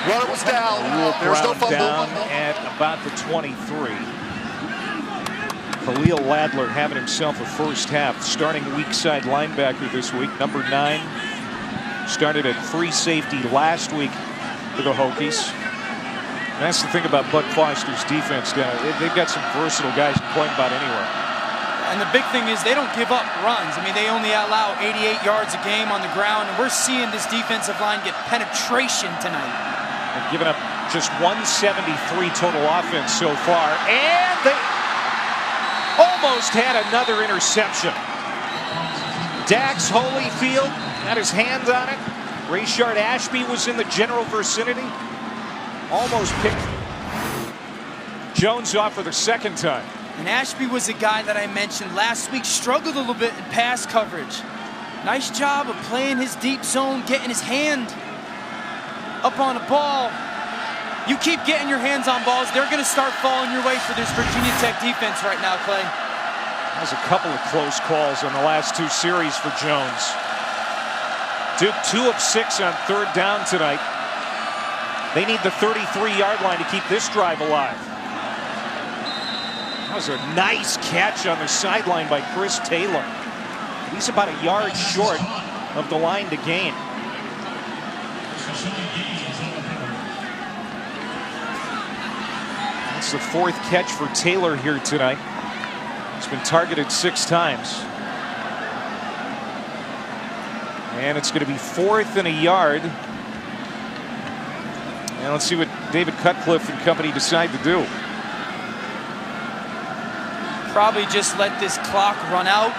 Runner was down. There's no fumble. Down at about the 23. Khalil Ladler having himself a first half. Starting weak side linebacker this week. Number 9. Started at free safety last week for the Hokies. And that's the thing about Bud Foster's defense down there. They've got some versatile guys who play about anywhere. And the big thing is they don't give up runs. I mean, they only allow 88 yards a game on the ground, and we're seeing this defensive line get penetration tonight. They've given up just 173 total offense so far, and they almost had another interception. Dax Holyfield had his hands on it. Rayshard Ashby was in the general vicinity. Almost picked Jones off for the second time. And Ashby was a guy that I mentioned last week, struggled a little bit in pass coverage. Nice job of playing his deep zone, getting his hand up on a ball. You keep getting your hands on balls, they're going to start falling your way for this Virginia Tech defense right now, Clay. There's a couple of close calls on the last 2 series for Jones. Duke 2 of 6 on third down tonight. They need the 33-yard line to keep this drive alive. That was a nice catch on the sideline by Chris Taylor. He's about a yard short of the line to gain. That's the 4th catch for Taylor here tonight. He's been targeted 6 times. And it's going to be 4th and a yard. And let's see what David Cutcliffe and company decide to do. Probably just let this clock run out.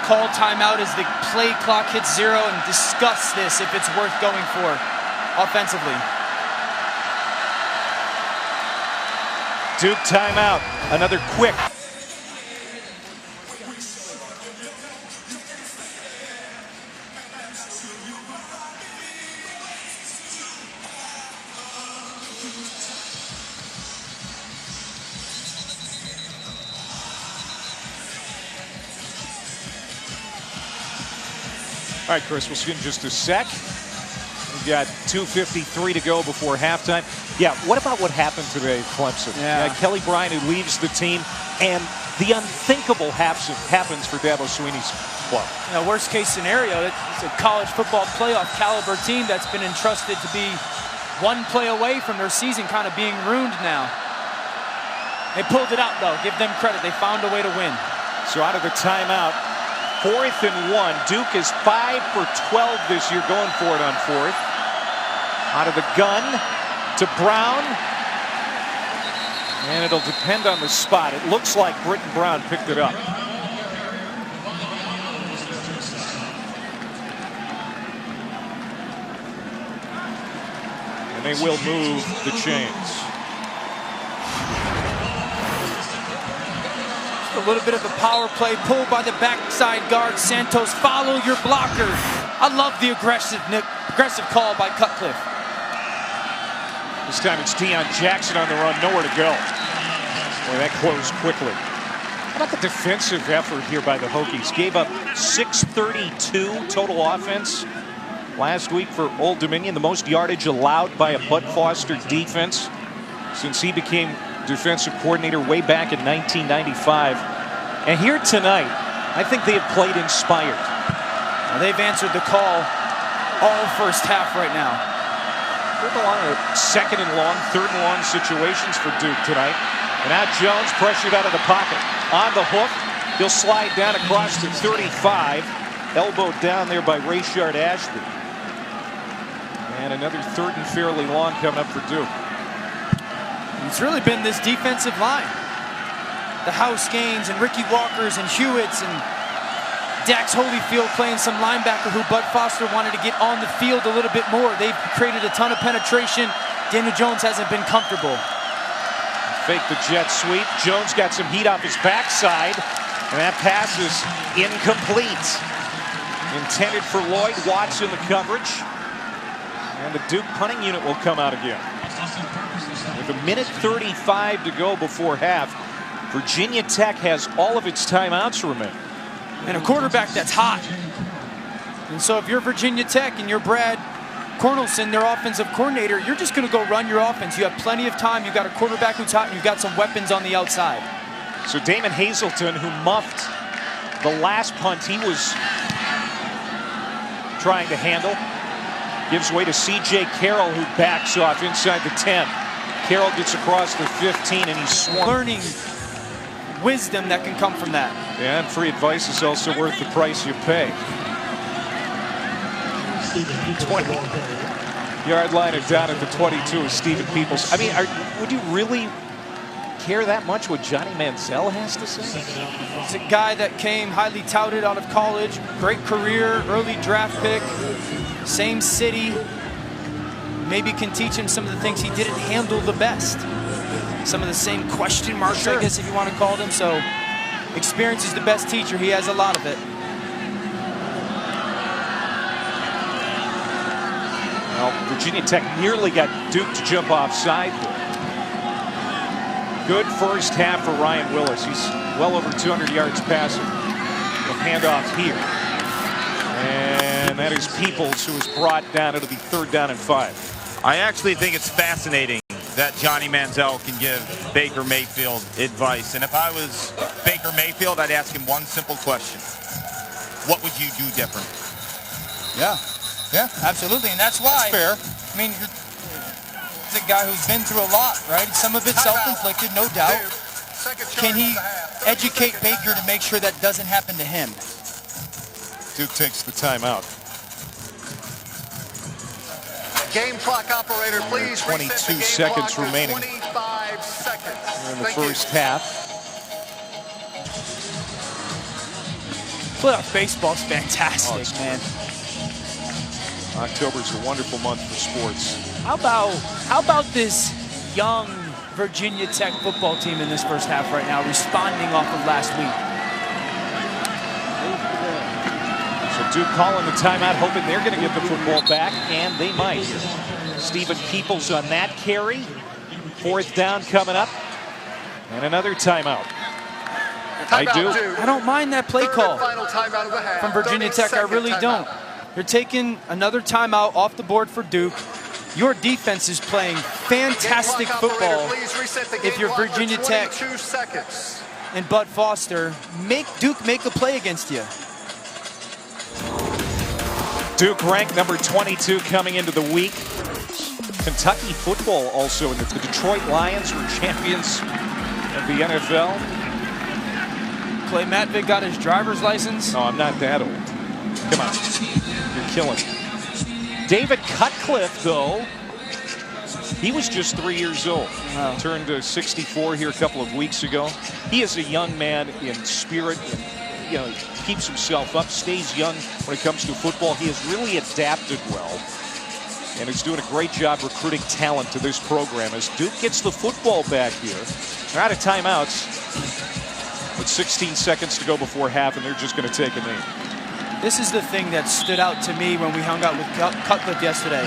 Call timeout as the play clock hits 0 and discuss this if it's worth going for offensively. Duke timeout. Another quick. All right, Chris, we'll see you in just a sec. We've got 2:53 to go before halftime. Yeah, what about what happened today at Clemson? Yeah. Kelly Bryant, who leaves the team, and the unthinkable happens for Dabo Swinney's club. You know, worst case scenario, it's a college football playoff caliber team that's been entrusted to be one play away from their season kind of being ruined now. They pulled it out, though. Give them credit. They found a way to win. So out of the timeout, 4th and 1. Duke is 5 for 12 this year, going for it on 4th. Out of the gun to Brown. And it'll depend on the spot. It looks like Britton Brown picked it up. And they will move the chains. A little bit of a power play pulled by the backside guard. Santos, follow your blocker. I love the aggressive call by Cutcliffe. This time it's Deion Jackson on the run, nowhere to go. Boy, that closed quickly. How about the defensive effort here by the Hokies? Gave up 632 total offense last week for Old Dominion, the most yardage allowed by a Bud Foster defense since he became defensive coordinator way back in 1995. And here tonight, I think they have played inspired. Now they've answered the call all first half right now. They're along a 2nd and long, 3rd and long situations for Duke tonight. And now Jones pressured out of the pocket. On the hook, he'll slide down across to 35. Elbowed down there by Rayshard Ashby. And another 3rd and fairly long coming up for Duke. It's really been this defensive line. The House Gaines and Ricky Walkers and Hewitts and Dax Holyfield playing some linebacker who Bud Foster wanted to get on the field a little bit more. They've created a ton of penetration. Daniel Jones hasn't been comfortable. Fake the jet sweep. Jones got some heat off his backside, and that pass is incomplete. Intended for Lloyd. Watson the coverage. And the Duke punting unit will come out again. With 1:35 to go before half, Virginia Tech has all of its timeouts remaining. And a quarterback that's hot. And so if you're Virginia Tech and you're Brad Cornelson, their offensive coordinator, you're just going to go run your offense. You have plenty of time. You've got a quarterback who's hot, and you've got some weapons on the outside. So Damon Hazelton, who muffed the last punt he was trying to handle, gives way to C.J. Carroll, who backs off inside the 10. Carroll gets across the 15, and he's swarmed. Learning wisdom that can come from that. Yeah, and free advice is also worth the price you pay. 20-yard line and down at the 22 is Stephen Peoples. I mean, would you really care that much what Johnny Manziel has to say? He's a guy that came highly touted out of college, great career, early draft pick, same city. Maybe can teach him some of the things he didn't handle the best. Some of the same question marks, I guess, if you want to call them. So experience is the best teacher. He has a lot of it. Well, Virginia Tech nearly got Duke to jump offside. Good first half for Ryan Willis. He's well over 200 yards passing. The handoff here. And that is Peoples, who is brought down. It'll be 3rd down and 5. I actually think it's fascinating that Johnny Manziel can give Baker Mayfield advice. And if I was Baker Mayfield, I'd ask him one simple question. What would you do different? Yeah, absolutely. And that's why. That's fair. I mean, he's a guy who's been through a lot, right? Some of it's self-inflicted, no doubt. Can he educate Baker to make sure that doesn't happen to him? Duke takes the timeout. Game clock operator, please. 22 seconds remaining 25 seconds. in the first half. Playoff baseball's fantastic, man. October's a wonderful month for sports. How about this young Virginia Tech football team in this first half right now, responding off of last week? So Duke calling the timeout, hoping they're going to get the football back, and they might. Stephen Peoples on that carry. 4th down coming up, and another timeout. I don't mind that play call Final timeout of the half. from Virginia Tech. I really don't. You're taking another timeout off the board for Duke. Your defense is playing fantastic football. If you're Virginia Tech and Bud Foster, make Duke make a play against you. Duke ranked number 22 coming into the week. Kentucky football also in the Detroit Lions were champions of the NFL. Clay Matvig got his driver's license. No, I'm not that old. Come on. You're killing me. David Cutcliffe, though, he was just 3 years old. Wow. Turned 64 here a couple of weeks ago. He is a young man in spirit, and keeps himself up, stays young when it comes to football. He has really adapted well and is doing a great job recruiting talent to this program as Duke gets the football back here. They're out of timeouts with 16 seconds to go before half, and they're just going to take a knee. This is the thing that stood out to me when we hung out with Cutcliffe yesterday.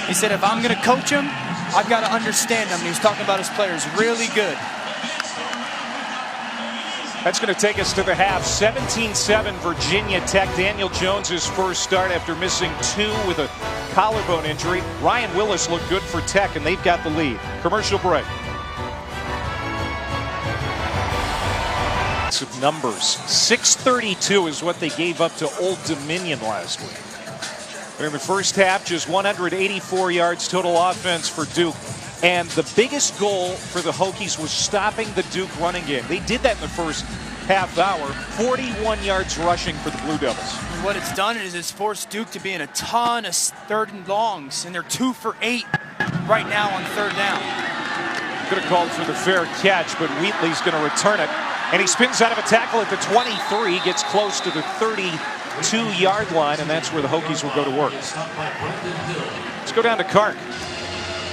He said, if I'm going to coach him, I've got to understand him. And he was talking about his players really good. That's going to take us to the half. 17-7 Virginia Tech. Daniel Jones' first start after missing 2 with a collarbone injury. Ryan Willis looked good for Tech, and they've got the lead. Commercial break. Of numbers. 632 is what they gave up to Old Dominion last week. But in the first half, just 184 yards total offense for Duke. And the biggest goal for the Hokies was stopping the Duke running game. They did that in the first half hour. 41 yards rushing for the Blue Devils. And what it's done is it's forced Duke to be in a ton of 3rd and longs. And they're 2 for 8 right now on 3rd down. Could have called for the fair catch, but Wheatley's going to return it. And he spins out of a tackle at the 23, gets close to the 32-yard line, and that's where the Hokies will go to work. Let's go down to Kark.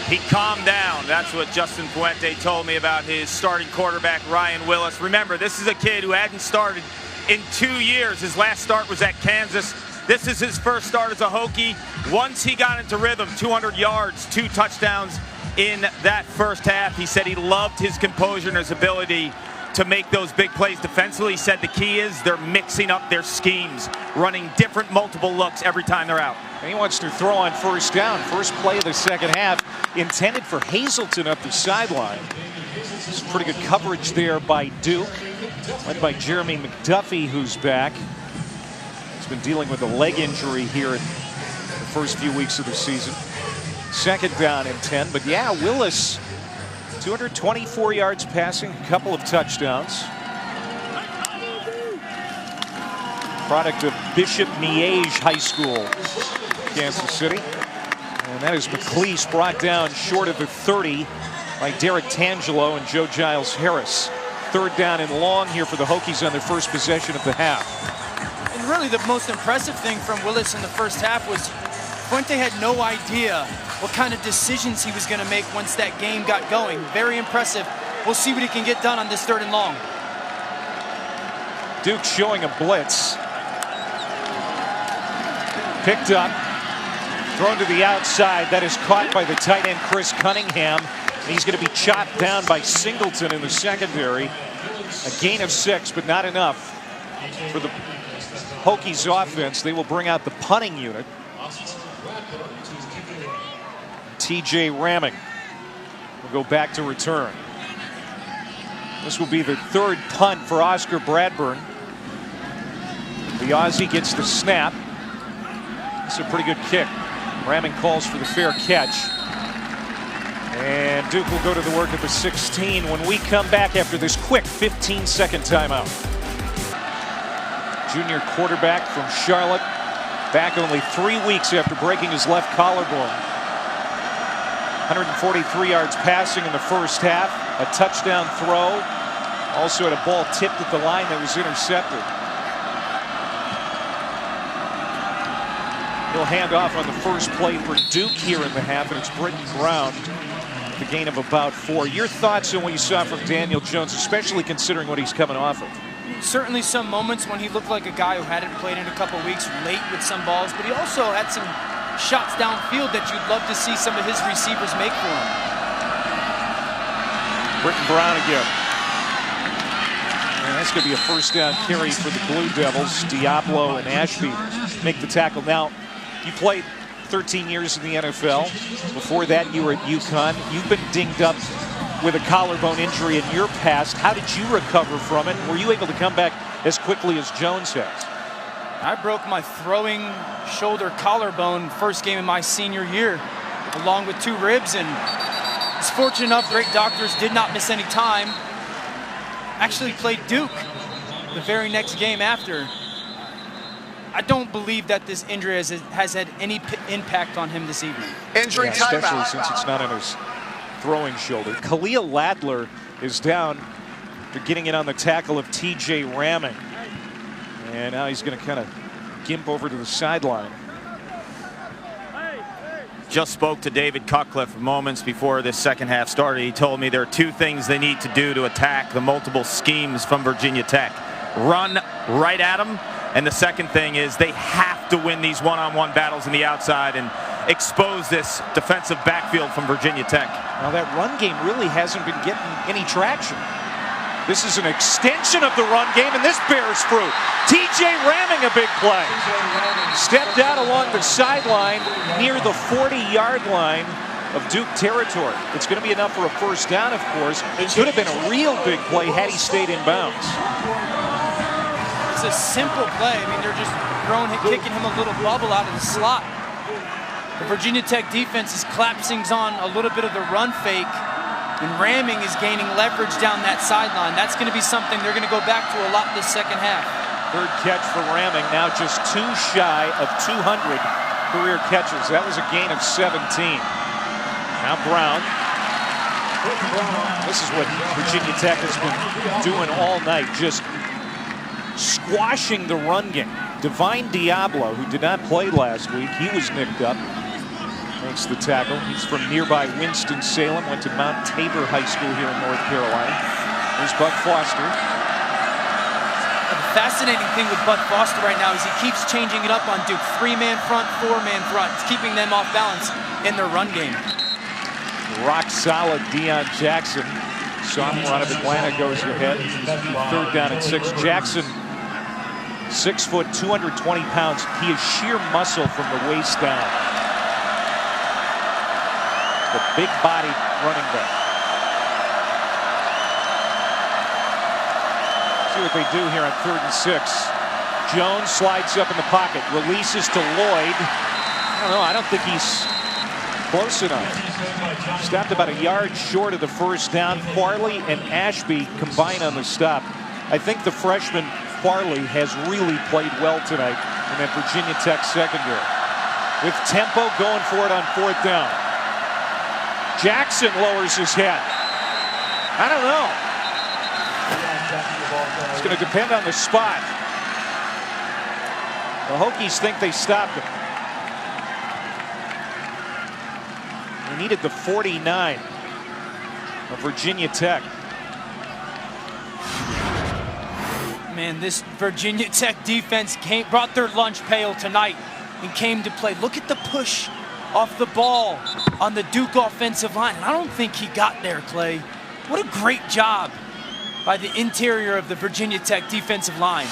He calmed down. That's what Justin Fuente told me about his starting quarterback, Ryan Willis. Remember, this is a kid who hadn't started in 2 years. His last start was at Kansas. This is his first start as a Hokie. Once he got into rhythm, 200 yards, 2 touchdowns in that first half. He said he loved his composure and his ability to make those big plays defensively. He said the key is they're mixing up their schemes, running different multiple looks every time they're out. And he wants to throw on first down. First play of the second half intended for Hazelton up the sideline. Some pretty good coverage there by Duke, led by Jeremy McDuffie, who's back. He's been dealing with a leg injury here in the first few weeks of the season. Second down and 10, but yeah, Willis, 224 yards passing, a couple of touchdowns. Product of Bishop Miege High School, Kansas City. And that is McLeese, brought down short of the 30 by Derek Tangelo and Joe Giles Harris. Third down and long here for the Hokies on their first possession of the half. And really the most impressive thing from Willis in the first half was Fuente had no idea what kind of decisions he was going to make once that game got going. Very impressive. We'll see what he can get done on this third and long. Duke showing a blitz. Picked up, thrown to the outside. That is caught by the tight end Chris Cunningham. He's going to be chopped down by Singleton in the secondary. A gain of 6, but not enough for the Hokies offense. They will bring out the punting unit. TJ Ramming will go back to return. This will be the third punt for Oscar Bradburn. The Aussie gets the snap. It's a pretty good kick. Ramming calls for the fair catch. And Duke will go to the work at the 16 when we come back after this quick 15-second timeout. Junior quarterback from Charlotte, back only 3 weeks after breaking his left collarbone. 143 yards passing in the first half, a touchdown throw, also had a ball tipped at the line that was intercepted. He'll hand off on the first play for Duke here in the half, and it's Britton Brown, the gain of about 4. Your thoughts on what you saw from Daniel Jones, especially considering what he's coming off of? Certainly some moments when he looked like a guy who hadn't played in a couple weeks, late with some balls, but he also had some shots downfield that you'd love to see some of his receivers make for him. Britton Brown again. And that's going to be a first down carry for the Blue Devils. Diablo and Ashby make the tackle. Now, you played 13 years in the NFL. Before that, you were at UConn. You've been dinged up with a collarbone injury in your past. How did you recover from it? Were you able to come back as quickly as Jones has? I broke my throwing shoulder collarbone first game in my senior year, along with 2 ribs, and was fortunate enough, great doctors, did not miss any time. Actually played Duke the very next game after. I don't believe that this injury has had any impact on him this evening. Injury especially timeout. since it's not on his throwing shoulder. Khalil Ladler is down. They're getting it on the tackle of TJ Ramming. And now he's going to kind of gimp over to the sideline. Just spoke to David Cutcliffe moments before this second half started. He told me there are 2 things they need to do to attack the multiple schemes from Virginia Tech. Run right at them. And the second thing is they have to win these one-on-one battles in the outside and expose this defensive backfield from Virginia Tech. Now that run game really hasn't been getting any traction. This is an extension of the run game, and this bears fruit. TJ Ramming a big play. Stepped out along the sideline near the 40-yard line of Duke territory. It's going to be enough for a first down, of course. It could have been a real big play had he stayed in bounds. It's a simple play. I mean, they're just kicking him a little bubble out of the slot. The Virginia Tech defense is collapsing on a little bit of the run fake, and Ramming is gaining leverage down that sideline. That's going to be something they're going to go back to a lot this second half. Third catch for Ramming, now just 2 shy of 200 career catches. That was a gain of 17. Now Brown. This is what Virginia Tech has been doing all night, just squashing the run game. Divine Diablo, who did not play last week, he was nicked up. makes the tackle. He's from nearby Winston-Salem, went to Mount Tabor High School here in North Carolina. There's Bud Foster. The fascinating thing with Bud Foster right now is he keeps changing it up on Duke. 3-man front, 4-man front. It's keeping them off balance in their run game. Rock solid Deion Jackson. Sophomore out of Atlanta goes ahead. 3rd down and 6. Jackson, 6 foot, 220 pounds. He is sheer muscle from the waist down. The big body running back. See what they do here on 3rd and 6. Jones slides up in the pocket, releases to Lloyd. I don't know, I don't think he's close enough. Stopped about a yard short of the 1st down. Farley and Ashby combine on the stop. I think the freshman Farley has really played well tonight in that Virginia Tech secondary. With tempo going for it on 4th down. Jackson lowers his head. I don't know. It's going to depend on the spot. The Hokies think they stopped him. They needed the 49 of Virginia Tech. Man, this Virginia Tech defense brought their lunch pail tonight and came to play. Look at the push off the ball on the Duke offensive line. And I don't think he got there, Clay. What a great job by the interior of the Virginia Tech defensive line.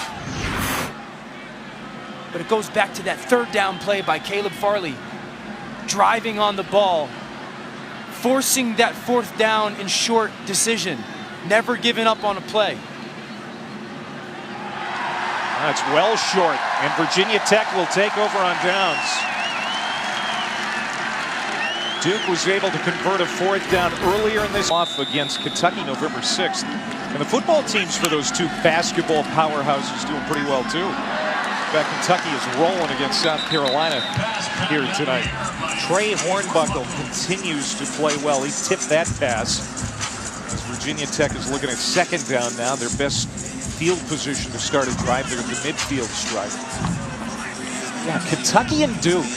But it goes back to that 3rd down play by Caleb Farley. Driving on the ball, forcing that 4th down and short decision. Never giving up on a play. That's well short, and Virginia Tech will take over on downs. Duke was able to convert a 4th down earlier in this off against Kentucky November 6th. And the football teams for those two basketball powerhouses doing pretty well too. In fact, Kentucky is rolling against South Carolina here tonight. Trey Hornbuckle continues to play well. He tipped that pass. As Virginia Tech is looking at 2nd down now, their best field position to start a drive. They're in the midfield stripe. Yeah, Kentucky and Duke,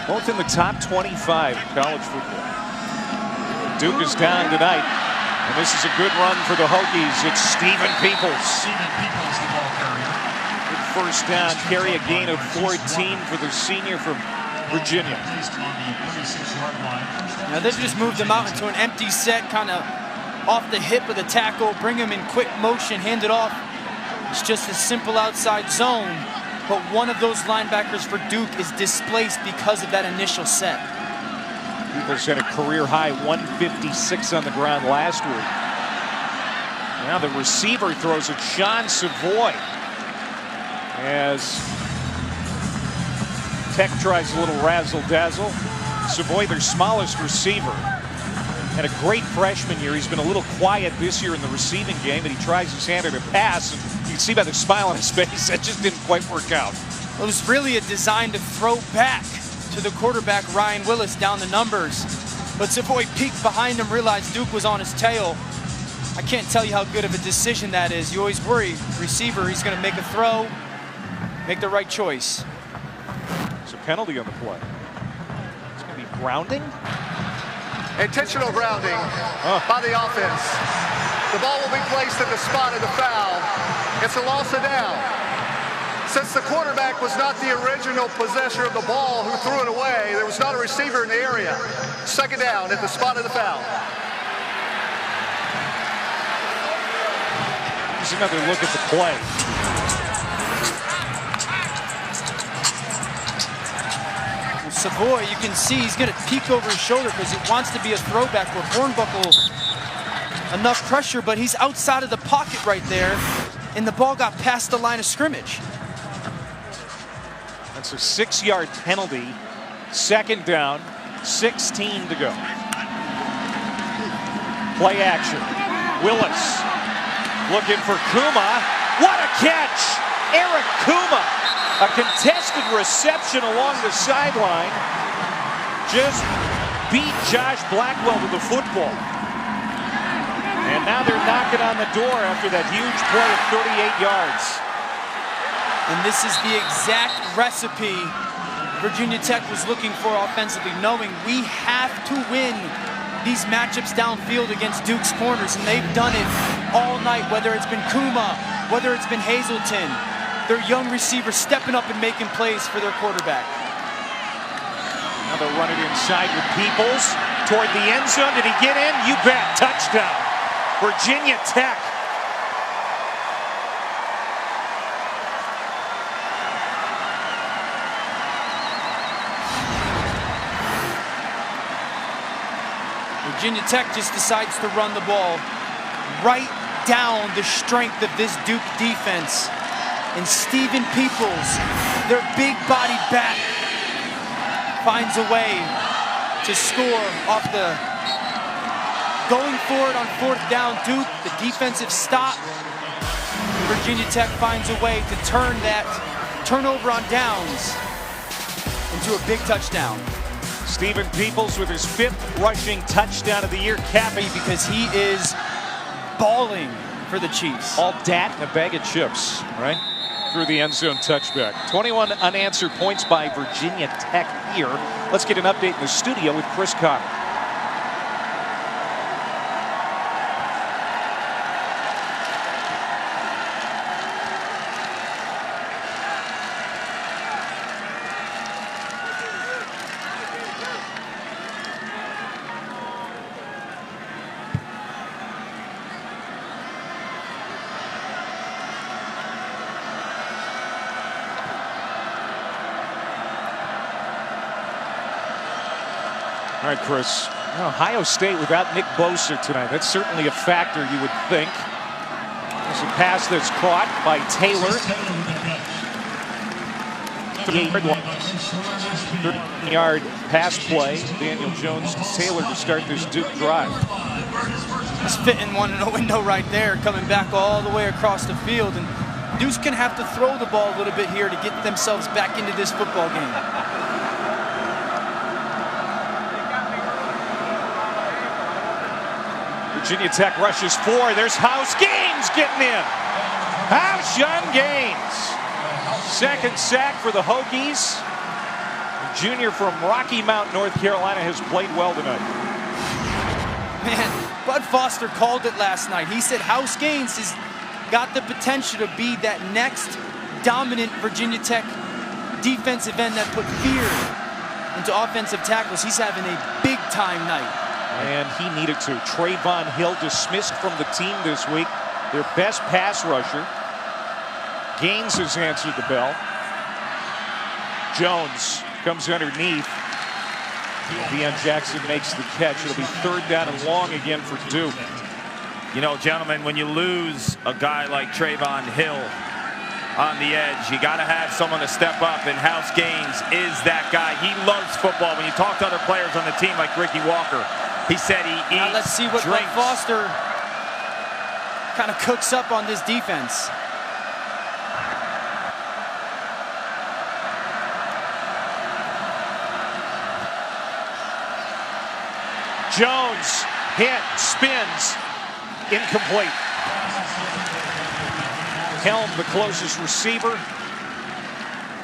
both in the top 25 in college football. Duke is down tonight, and this is a good run for the Hokies. It's Stephen Peoples. Good 1st down, carry a gain of 14 for the senior from Virginia. Now they've just moved him out into an empty set, kind of off the hip of the tackle, bring him in quick motion, hand it off. It's just a simple outside zone, but one of those linebackers for Duke is displaced because of that initial set. Peoples had a career-high 156 on the ground last week. Now the receiver throws it, Sean Savoy. As Tech tries a little razzle-dazzle. Savoy, their smallest receiver. Had a great freshman year. He's been a little quiet this year in the receiving game, and he tries his hand at a pass, and you can see by the smile on his face, that just didn't quite work out. It was really a design to throw back to the quarterback, Ryan Willis, down the numbers. But Savoy peeked behind him, realized Duke was on his tail. I can't tell you how good of a decision that is. You always worry, receiver, he's going to make a throw, make the right choice. It's a penalty on the play. It's going to be grounding? Intentional grounding by the offense. The ball will be placed at the spot of the foul. It's a loss of down. Since the quarterback was not the original possessor of the ball who threw it away, there was not a receiver in the area. 2nd down at the spot of the foul. Here's another look at the play. Savoy, you can see he's going to peek over his shoulder because he wants to be a throwback with Hornbuckle. Enough pressure, but he's outside of the pocket right there, and the ball got past the line of scrimmage. That's a 6-yard penalty. 2nd down, 16 to go. Play action. Willis looking for Kuma. What a catch! Eric Kuma. A contested reception along the sideline. Just beat Josh Blackwell to the football. And now they're knocking on the door after that huge play of 38 yards. And this is the exact recipe Virginia Tech was looking for offensively, knowing we have to win these matchups downfield against Duke's corners, and they've done it all night, whether it's been Kuma, whether it's been Hazelton. Their young receivers stepping up and making plays for their quarterback. Now they'll run it inside with Peoples toward the end zone. Did he get in? You bet. Touchdown. Virginia Tech. Virginia Tech just decides to run the ball right down the strength of this Duke defense. And Stephen Peoples, their big-bodied back, finds a way to score off the going for it on 4th down. Duke, the defensive stop. Virginia Tech finds a way to turn that turnover on downs into a big touchdown. Stephen Peoples with his 5th rushing touchdown of the year, capping because he is balling for the Chiefs. All dat and a bag of chips, right? Through the end zone touchback. 21 unanswered points by Virginia Tech here. Let's get an update in the studio with Chris Cotter. All right, Chris. Ohio State without Nick Bosa tonight. That's certainly a factor, you would think. There's a pass that's caught by Taylor. 30-yard pass play. Daniel Jones to Taylor to start this Duke drive. He's fitting one in a window right there, coming back all the way across the field. And Duke's going to have to throw the ball a little bit here to get themselves back into this football game. Virginia Tech rushes 4. There's House Gaines getting in. House Young Gaines. 2nd sack for the Hokies. The junior from Rocky Mount, North Carolina, has played well tonight. Man, Bud Foster called it last night. He said House Gaines has got the potential to be that next dominant Virginia Tech defensive end that put fear into offensive tackles. He's having a big-time night. And he needed to. Trayvon Hill dismissed from the team this week. Their best pass rusher. Gaines has answered the bell. Jones comes underneath. Deion Jackson makes the catch. It'll be 3rd down and long again for Duke. You know, gentlemen, when you lose a guy like Trayvon Hill on the edge, you got to have someone to step up, and House Gaines is that guy. He loves football. When you talk to other players on the team like Ricky Walker, he said he eats, now let's see what Bud Foster kind of cooks up on this defense. Jones hit, spins, incomplete. Helm, the closest receiver,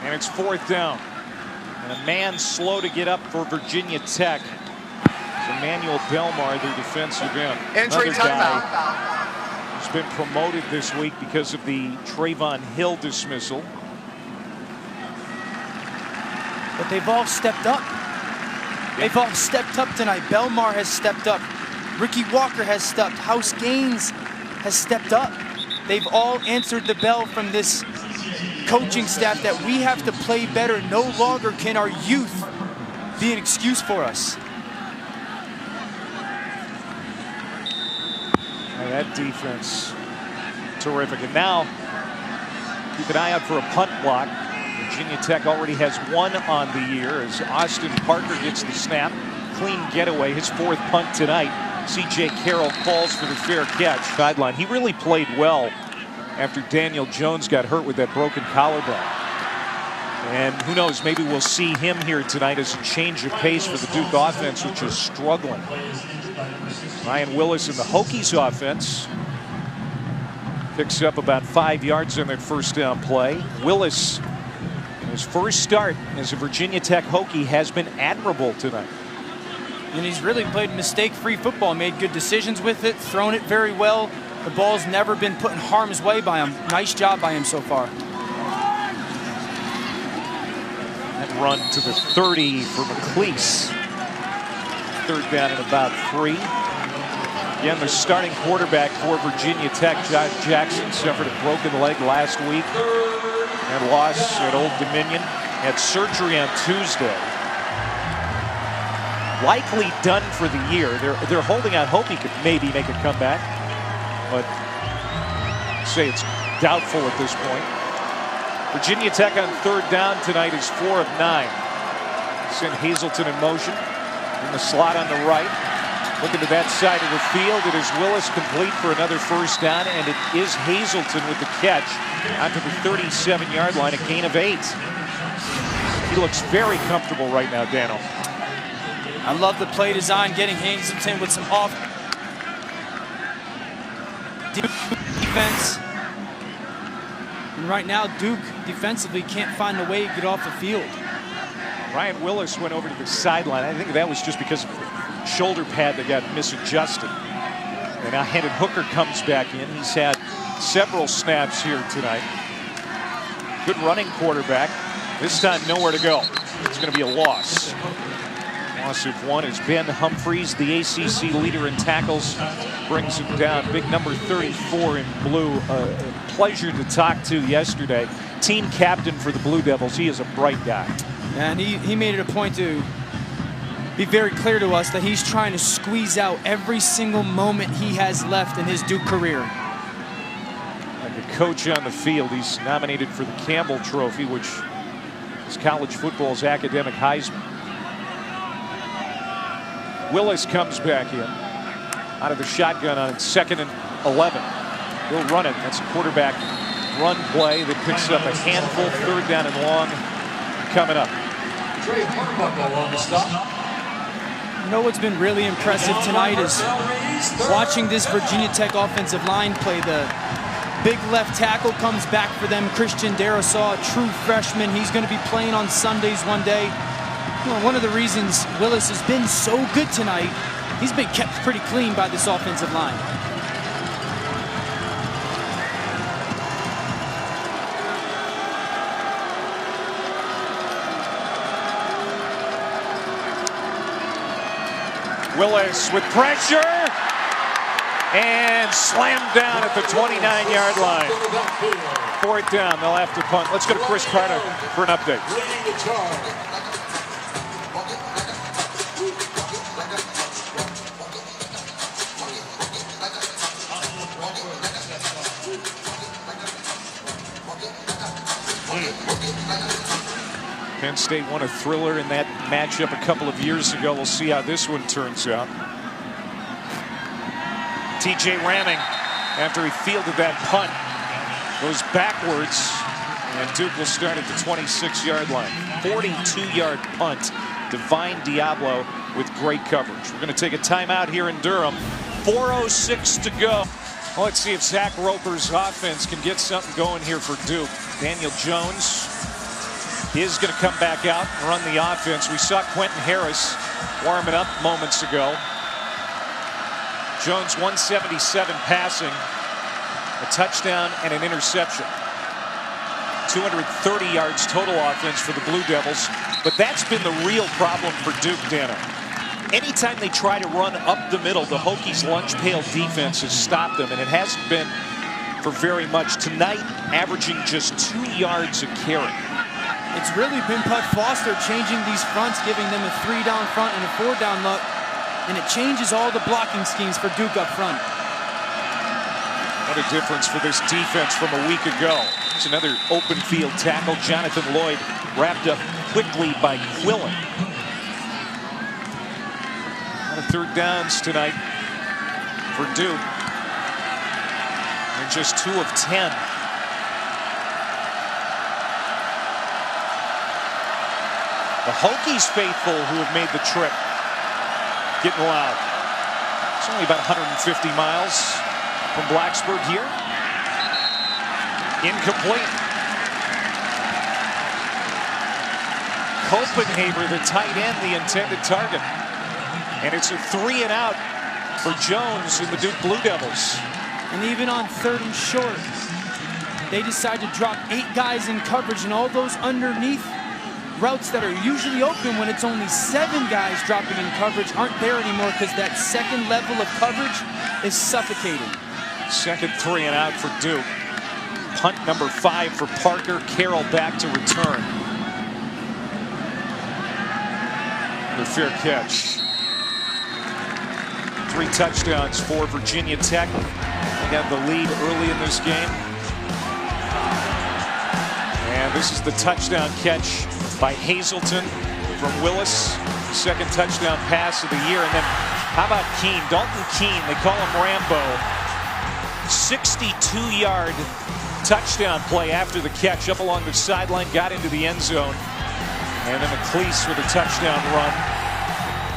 and it's 4th down. And a man slow to get up for Virginia Tech. Emmanuel Belmar, their defensive end. Entry timeout. He's been promoted this week because of the Trayvon Hill dismissal. But they've all stepped up. They've all stepped up tonight. Belmar has stepped up. Ricky Walker has stepped. House Gaines has stepped up. They've all answered the bell from this coaching staff that we have to play better. No longer can our youth be an excuse for us. That defense, terrific. And now, keep an eye out for a punt block. Virginia Tech already has 1 on the year as Austin Parker gets the snap. Clean getaway, his 4th punt tonight. C.J. Carroll falls for the fair catch. Sideline. He really played well after Daniel Jones got hurt with that broken collarbone. And who knows, maybe we'll see him here tonight as a change of pace for the Duke offense, which is struggling. Ryan Willis in the Hokies offense picks up about 5 yards on that 1st down play. Willis His first start as a Virginia Tech Hokie has been admirable tonight. And he's really played mistake-free football, made good decisions with it, thrown it very well. The ball's never been put in harm's way by him. Nice job by him so far. That run to the 30 for McLeese. Third down and about 3. Again, the starting quarterback for Virginia Tech, Josh Jackson, suffered a broken leg last week. And loss at Old Dominion. Had surgery on Tuesday. Likely done for the year. They're holding out hope he could maybe make a comeback, but say it's doubtful at this point. Virginia Tech on third down tonight is 4 of 9. Send Hazelton in motion in the slot on the right. Looking to that side of the field. It is Willis complete for another first down, and it is Hazelton with the catch onto the 37-yard line, a gain of 8. He looks very comfortable right now, Dano. I love the play design, getting Hazelton with some off defense. And right now, Duke defensively can't find a way to get off the field. Ryan Willis went over to the sideline. I think that was just because of the shoulder pad that got misadjusted. And now Hendon Hooker comes back in. He's had several snaps here tonight. Good running quarterback. This time nowhere to go. It's going to be a loss. Loss of 1 is Ben Humphreys, the ACC leader in tackles, brings him down. Big number 34 in blue. A pleasure to talk to yesterday. Team captain for the Blue Devils. He is a bright guy. And he made it a point to be very clear to us that he's trying to squeeze out every single moment he has left in his Duke career. Like a coach on the field, he's nominated for the Campbell Trophy, which is college football's academic Heisman. Willis comes back in out of the shotgun on 2nd and 11. He'll run it. That's a quarterback run play that picks up a handful. 3rd down and long coming up. You know what's been really impressive tonight is watching this Virginia Tech offensive line play. The big left tackle comes back for them, Christian Darrisaw, a true freshman. He's going to be playing on Sundays one day. You know, one of the reasons Willis has been so good tonight, he's been kept pretty clean by this offensive line. Willis with pressure and slammed down at the 29-yard line. 4th down, they'll have to punt. Let's go to Chris Carter for an update. Penn State won a thriller in that matchup a couple of years ago. We'll see how this one turns out. TJ ramming after he fielded that punt. Goes backwards, and Duke will start at the 26-yard line. 42-yard punt. Divine Diablo with great coverage. We're going to take a timeout here in Durham. 4:06 to go. Well, let's see if Zach Roper's offense can get something going here for Duke. Daniel Jones is going to come back out and run the offense. We saw Quentin Harris warming up moments ago. Jones 177 passing, a touchdown and an interception. 230 yards total offense for the Blue Devils, but that's been the real problem for Duke, Dano. Anytime they try to run up the middle, the Hokies' lunch pail defense has stopped them, and it hasn't been for very much. Tonight, averaging just 2 yards a carry. It's really been Pud Foster changing these fronts, giving them a 3-down front and a 4-down look, and it changes all the blocking schemes for Duke up front. What a difference for this defense from a week ago. It's another open field tackle. Jonathan Lloyd wrapped up quickly by Quillen. A lot of 3rd downs tonight for Duke. They're just 2 of 10. The Hokies faithful who have made the trip getting loud. It's only about 150 miles from Blacksburg here. Incomplete. Copenhaver, the tight end, the intended target. And it's a 3-and-out for Jones and the Duke Blue Devils. And even on 3rd and short, they decide to drop 8 guys in coverage, and all those underneath routes that are usually open when it's only 7 guys dropping in coverage aren't there anymore because that second level of coverage is suffocating. Second 3-and-out for Duke. Punt number 5 for Parker. Carroll back to return. The fair catch. 3 touchdowns for Virginia Tech. They have the lead early in this game. And this is the touchdown catch by Hazelton from Willis. Second touchdown pass of the year. And then how about Keene? Dalton Keene, they call him Rambo. 62-yard touchdown play after the catch. Up along the sideline, got into the end zone. And then McLeese with a touchdown run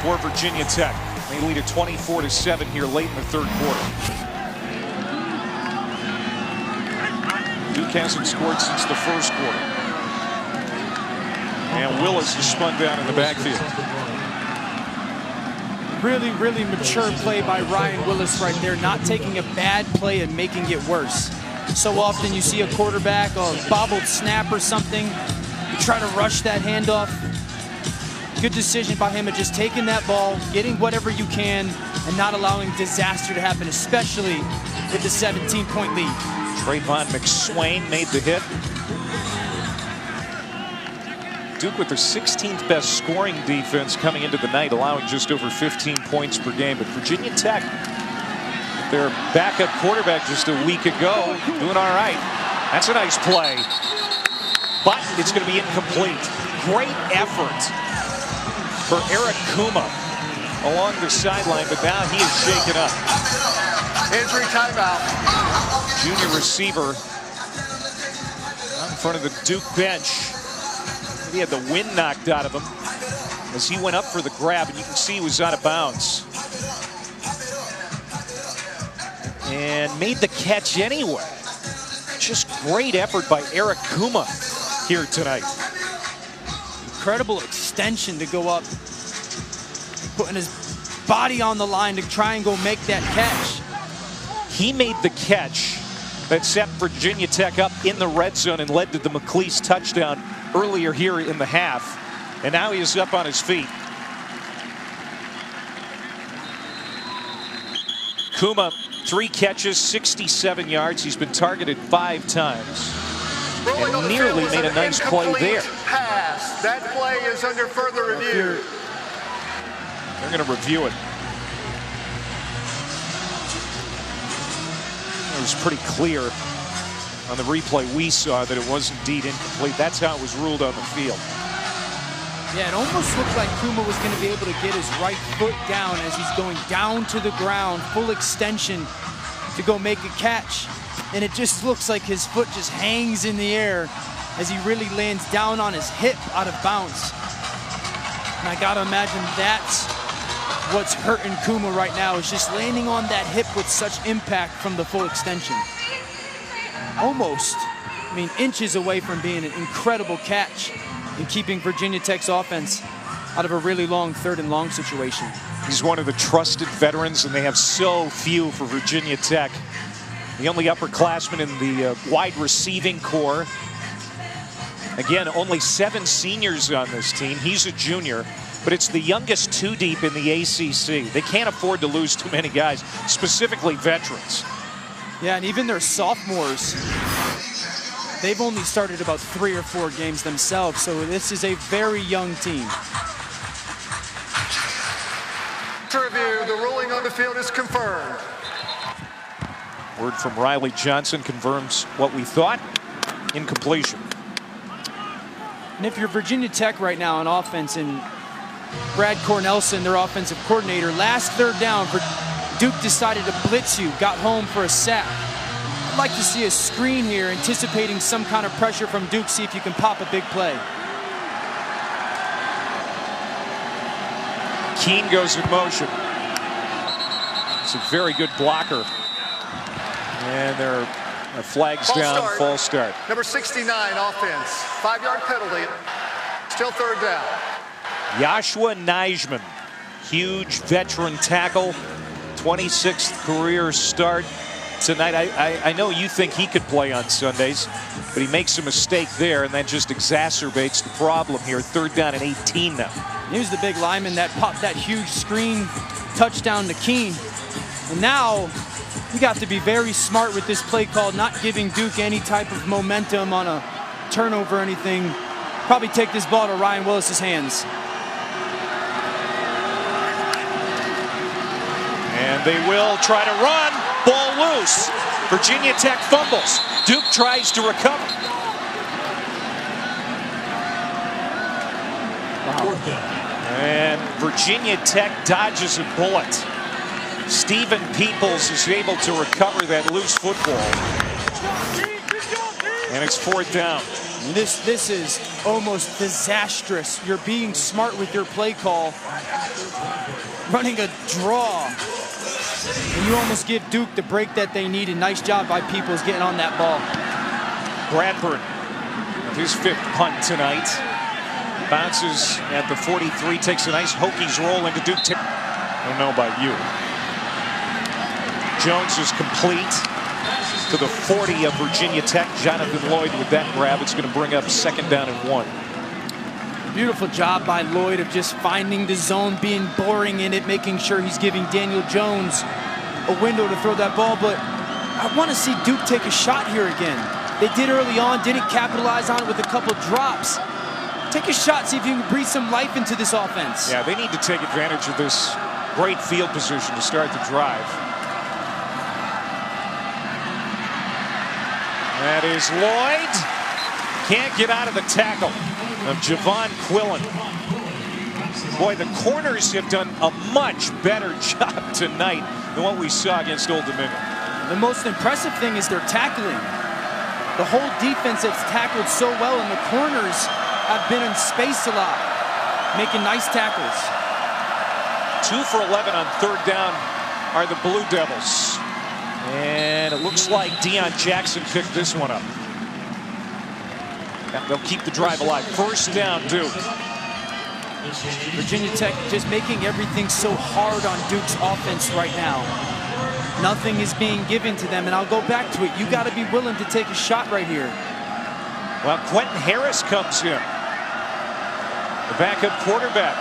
for Virginia Tech. They lead at 24-7 here late in the 3rd quarter. Duke hasn't scored since the 1st quarter. And Willis is spun down in the backfield. Really, really mature play by Ryan Willis right there, not taking a bad play and making it worse. So often you see a quarterback, a bobbled snap or something, you try to rush that handoff. Good decision by him of just taking that ball, getting whatever you can, and not allowing disaster to happen, especially with the 17-point lead. Trayvon McSwain made the hit. Duke with their 16th best scoring defense coming into the night, allowing just over 15 points per game. But Virginia Tech, their backup quarterback just a week ago, doing all right. That's a nice play. But it's going to be incomplete. Great effort for Eric Kuma along the sideline, but now he is shaken up. Injury timeout. Junior receiver out in front of the Duke bench. He had the wind knocked out of him as he went up for the grab, and you can see he was out of bounds. And made the catch anyway. Just great effort by Eric Kuma here tonight. Incredible extension to go up, putting his body on the line to try and go make that catch. He made the catch that set Virginia Tech up in the red zone and led to the McLeese touchdown earlier here in the half. And now he is up on his feet. Kuma, 3 catches, 67 yards. He's been targeted 5 times. And nearly made a nice play there. Pass. That play is under further review. They're going to review it. It was pretty clear on the replay we saw that it was indeed incomplete. That's how it was ruled on the field. Yeah, it almost looked like Kuma was going to be able to get his right foot down as he's going down to the ground, full extension to go make a catch. And it just looks like his foot just hangs in the air as he really lands down on his hip out of bounds. And I gotta imagine that's what's hurting Kuma right now, is just landing on that hip with such impact from the full extension. Almost, I mean, inches away from being an incredible catch and keeping Virginia Tech's offense out of a really long 3rd and long situation. He's one of the trusted veterans, and they have so few for Virginia Tech. The only upperclassman in the wide receiving core. Again, only 7 seniors on this team. He's a junior, but it's the youngest 2 deep in the ACC. They can't afford to lose too many guys, specifically veterans. Yeah, and even their sophomores, they've only started about 3 or 4 games themselves, so this is a very young team. To review, the ruling on the field is confirmed. Word from Riley Johnson confirms what we thought. Incompletion. And if you're Virginia Tech right now on offense and Brad Cornelson, their offensive coordinator, last 3rd down, Duke decided to blitz you, got home for a sack. I'd like to see a screen here, anticipating some kind of pressure from Duke, see if you can pop a big play. Keene goes in motion. It's a very good blocker. And there are flags down, false start. Number 69 offense, 5-yard penalty. Still third down. Joshua Nijman, huge veteran tackle, 26th career start tonight. I know you think he could play on Sundays, but he makes a mistake there, and that just exacerbates the problem here. Third down and 18 now. He was the big lineman that popped that huge screen touchdown to Keene. And now you got to be very smart with this play call, not giving Duke any type of momentum on a turnover or anything. Probably take this ball to Ryan Willis's hands. And they will try to run. Ball loose. Virginia Tech fumbles. Duke tries to recover. And Virginia Tech dodges a bullet. Stephen Peoples is able to recover that loose football. And it's fourth down. This is almost disastrous. You're being smart with your play call, running a draw, and you almost give Duke the break that they need. A nice job by Peoples getting on that ball. Bradburn with his 5th punt tonight. Bounces at the 43, takes a nice Hokies roll into Duke. I don't know about you. Jones is complete to the 40 of Virginia Tech. Jonathan Lloyd with that grab. It's going to bring up 2nd down and 1. Beautiful job by Lloyd of just finding the zone, being boring in it, making sure he's giving Daniel Jones a window to throw that ball. But I want to see Duke take a shot here again. They did early on, didn't capitalize on it with a couple drops. Take a shot, see if you can breathe some life into this offense. Yeah, they need to take advantage of this great field position to start the drive. That is Lloyd. Can't get out of the tackle of Javon Quillen. Boy, the corners have done a much better job tonight than what we saw against Old Dominion. The most impressive thing is their tackling. The whole defense that's tackled so well, and the corners have been in space a lot, making nice tackles. 2 for 11 on third down are the Blue Devils. And it looks like Deion Jackson picked this one up. They'll keep the drive alive. First down, Duke. Virginia Tech just making everything so hard on Duke's offense right now. Nothing is being given to them, and I'll go back to it. You got to be willing to take a shot right here. Well, Quentin Harris comes in. The backup quarterback.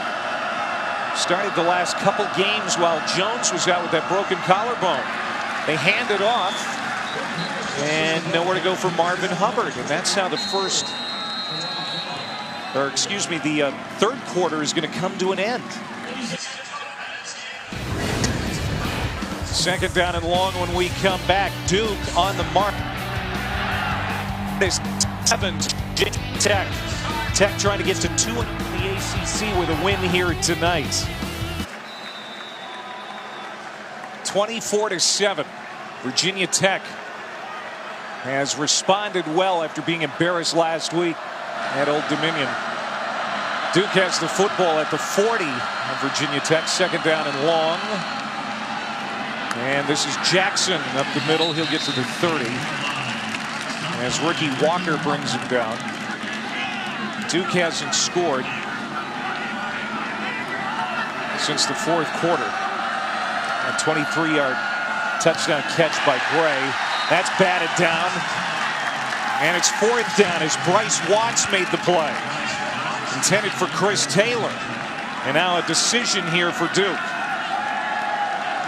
Started the last couple games while Jones was out with that broken collarbone. They hand it off, and nowhere to go for Marvin Hubbard. And that's how the third quarter is going to come to an end. 2nd down and long when we come back. Duke on the mark. This 7 Tech. Tech trying to get to 2 in the ACC with a win here tonight. 24-7. Virginia Tech has responded well after being embarrassed last week at Old Dominion. Duke has the football at the 40 of Virginia Tech. 2nd down and long. And this is Jackson up the middle. He'll get to the 30 as Ricky Walker brings him down. Duke hasn't scored since the 4th quarter. A 23-yard touchdown catch by Gray. That's batted down. And it's 4th down as Bryce Watts made the play. Intended for Chris Taylor. And now a decision here for Duke.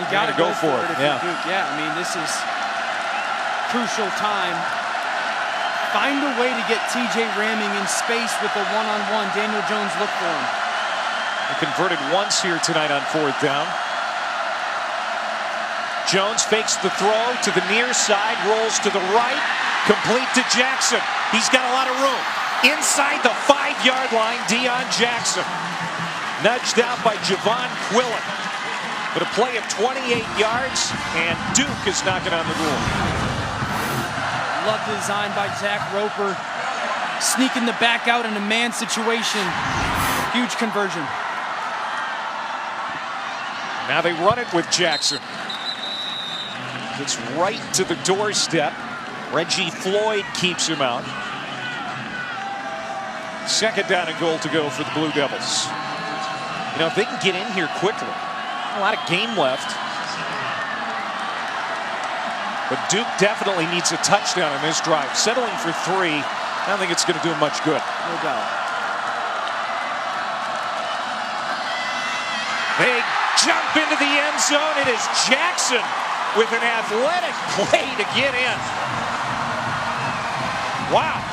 You got to go for it. Yeah. Duke. Yeah, I mean, this is crucial time. Find a way to get TJ ramming in space with a one-on-one. Daniel Jones, look for him. They converted once here tonight on 4th down. Jones fakes the throw to the near side, rolls to the right, complete to Jackson. He's got a lot of room. Inside the 5-yard line, Deion Jackson. Nudged out by Javon Quillen. But a play of 28 yards, and Duke is knocking on the door. Love the design by Zach Roper. Sneaking the back out in a man situation. Huge conversion. Now they run it with Jackson. It's right to the doorstep. Reggie Floyd keeps him out. Second down and goal to go for the Blue Devils. You know, if they can get in here quickly, a lot of game left. But Duke definitely needs a touchdown in this drive. Settling for 3, I don't think it's going to do much good. No doubt. They jump into the end zone. It is Jackson with an athletic play to get in. Wow.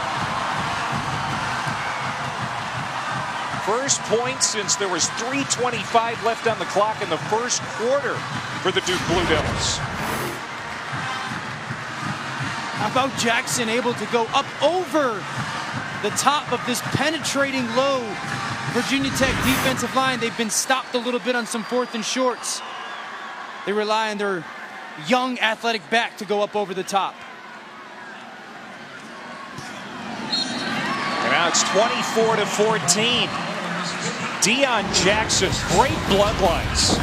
First point since there was 3:25 left on the clock in the first quarter for the Duke Blue Devils. How about Jackson able to go up over the top of this penetrating low Virginia Tech defensive line? They've been stopped a little bit on some 4th and shorts. They rely on their young athletic back to go up over the top. And now it's 24-14. Deion Jackson, great bloodlines.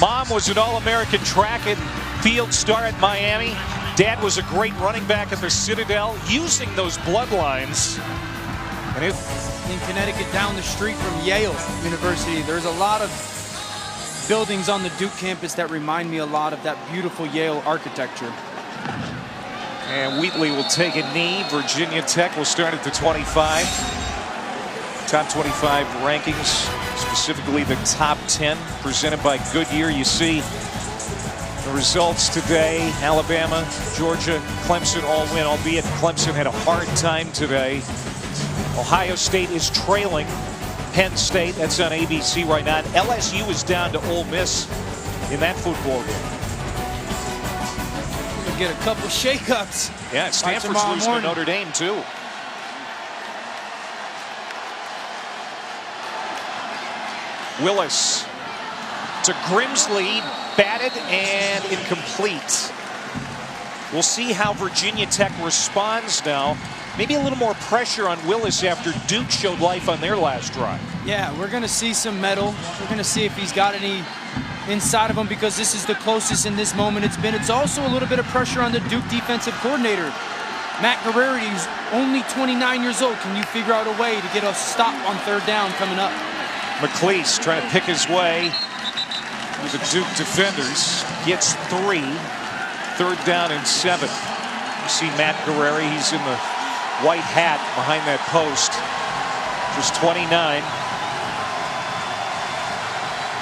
Mom was an All-American track and field star at Miami. Dad was a great running back at the Citadel, using those bloodlines. And in Connecticut, down the street from Yale University, there's a lot of buildings on the Duke campus that remind me a lot of that beautiful Yale architecture. And Wheatley will take a knee. Virginia Tech will start at the 25. Top 25 rankings, specifically the top 10, presented by Goodyear. You see the results today. Alabama, Georgia, Clemson all win, albeit Clemson had a hard time today. Ohio State is trailing Penn State. That's on ABC right now. And LSU is down to Ole Miss in that football game. We'll get a couple shakeups. Yeah, Stanford's losing to Notre Dame, too. Willis to Grimsley, batted and incomplete. We'll see how Virginia Tech responds now. Maybe a little more pressure on Willis after Duke showed life on their last drive. Yeah, we're going to see some mettle. We're going to see if he's got any inside of him, because this is the closest in this moment it's been. It's also a little bit of pressure on the Duke defensive coordinator, Matt Guerrieri, who's only 29 years old. Can you figure out a way to get a stop on 3rd down coming up? McLeese trying to pick his way with the Duke defenders. Gets 3. 3rd down and 7. You see Matt Guerrieri. He's in the white hat behind that post. Just 29.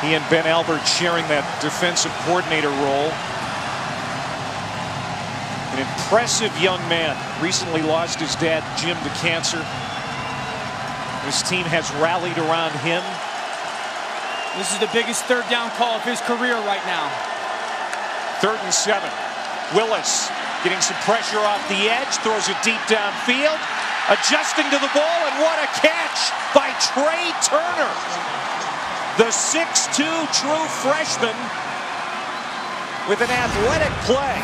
He and Ben Albert sharing that defensive coordinator role. An impressive young man. Recently lost his dad, Jim, to cancer. This team has rallied around him. This is the biggest 3rd down call of his career right now. 3rd and 7. Willis getting some pressure off the edge, throws it deep downfield, adjusting to the ball, and what a catch by Trey Turner. The 6'2" true freshman with an athletic play.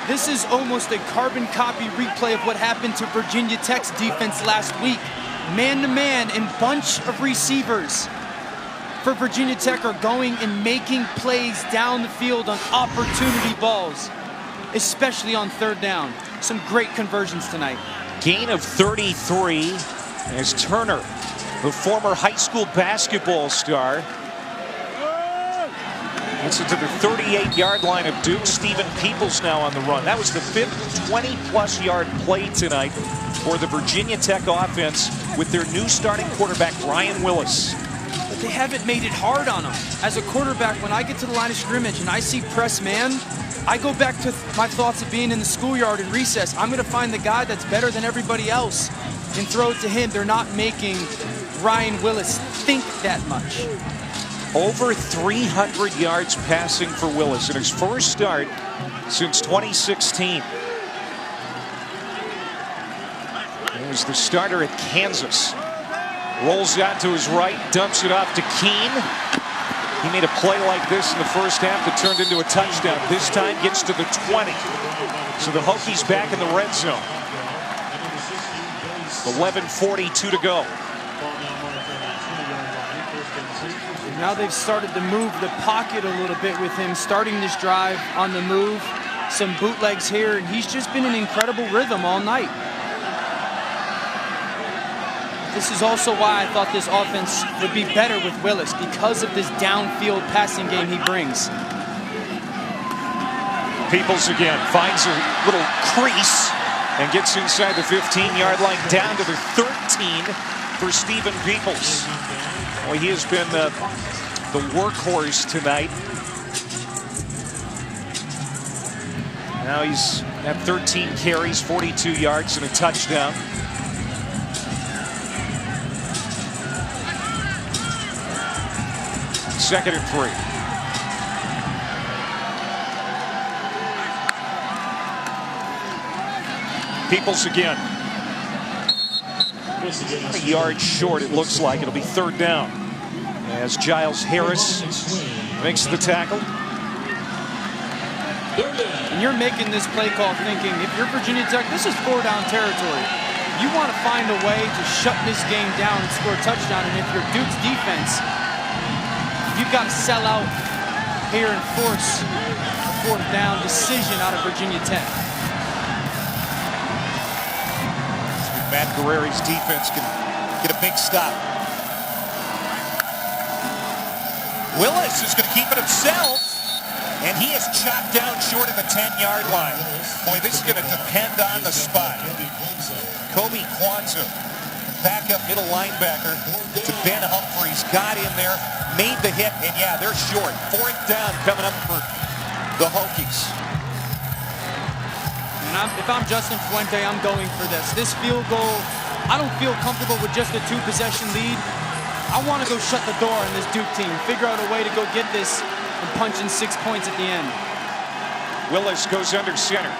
This is almost a carbon copy replay of what happened to Virginia Tech's defense last week. Man-to-man and bunch of receivers for Virginia Tech are going and making plays down the field on opportunity balls, especially on 3rd down. Some great conversions tonight. Gain of 33 as Turner, the former high school basketball star, gets it to the 38-yard line of Duke. Stephen Peoples now on the run. That was the 5th 20-plus yard play tonight for the Virginia Tech offense with their new starting quarterback, Ryan Willis. But they haven't made it hard on him. As a quarterback, when I get to the line of scrimmage and I see press man, I go back to my thoughts of being in the schoolyard in recess. I'm going to find the guy that's better than everybody else and throw it to him. They're not making Ryan Willis think that much. Over 300 yards passing for Willis in his first start since 2016. He was the starter at Kansas. Rolls out to his right, dumps it off to Keene. He made a play like this in the first half that turned into a touchdown. This time gets to the 20. So the Hokies back in the red zone. 11:42 to go. Now they've started to move the pocket a little bit with him starting this drive on the move. Some bootlegs here, and he's just been in incredible rhythm all night. This is also why I thought this offense would be better with Willis, because of this downfield passing game he brings. Peoples again finds a little crease and gets inside the 15-yard line, down to the 13 for Stephen Peoples. Well, he has been the workhorse tonight. Now he's at 13 carries, 42 yards, and a touchdown. Second and 3. Peoples again. A yard short, it looks like. It'll be third down as Giles Harris makes the tackle. And you're making this play call thinking, if you're Virginia Tech, this is 4-down territory. You want to find a way to shut this game down and score a touchdown. And if you're Duke's defense, you've got to sell out here and force a 4th down decision out of Virginia Tech. Matt Guerreri's defense can get a big stop. Willis is going to keep it himself, and he is chopped down short of the 10-yard line. Boy, this is going to depend on the spot. Kobe Kwanzaa, backup middle linebacker to Ben Humphreys, got in there, made the hit, and yeah, they're short. 4th down coming up for the Hokies. And if I'm Justin Fuente, I'm going for this. This field goal, I don't feel comfortable with just a 2-possession lead. I want to go shut the door on this Duke team, figure out a way to go get this and punch in 6 points at the end. Willis goes under center.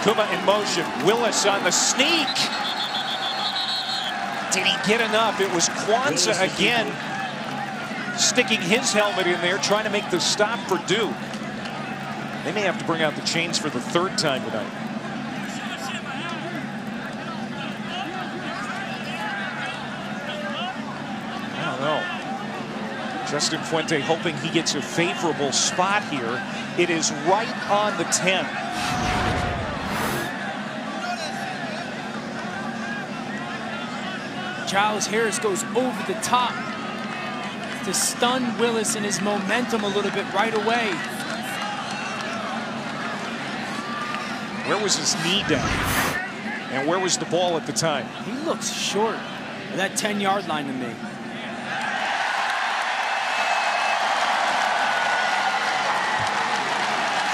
Kuma in motion. Willis on the sneak. Did he get enough? It was Kwanzaa again, sticking his helmet in there, trying to make the stop for Duke. They may have to bring out the chains for the 3rd time tonight. I don't know. Justin Fuente hoping he gets a favorable spot here. It is right on the 10. Giles Harris goes over the top to stun Willis in his momentum a little bit right away. Where was his knee down? And where was the ball at the time? He looks short of that 10-yard line to me.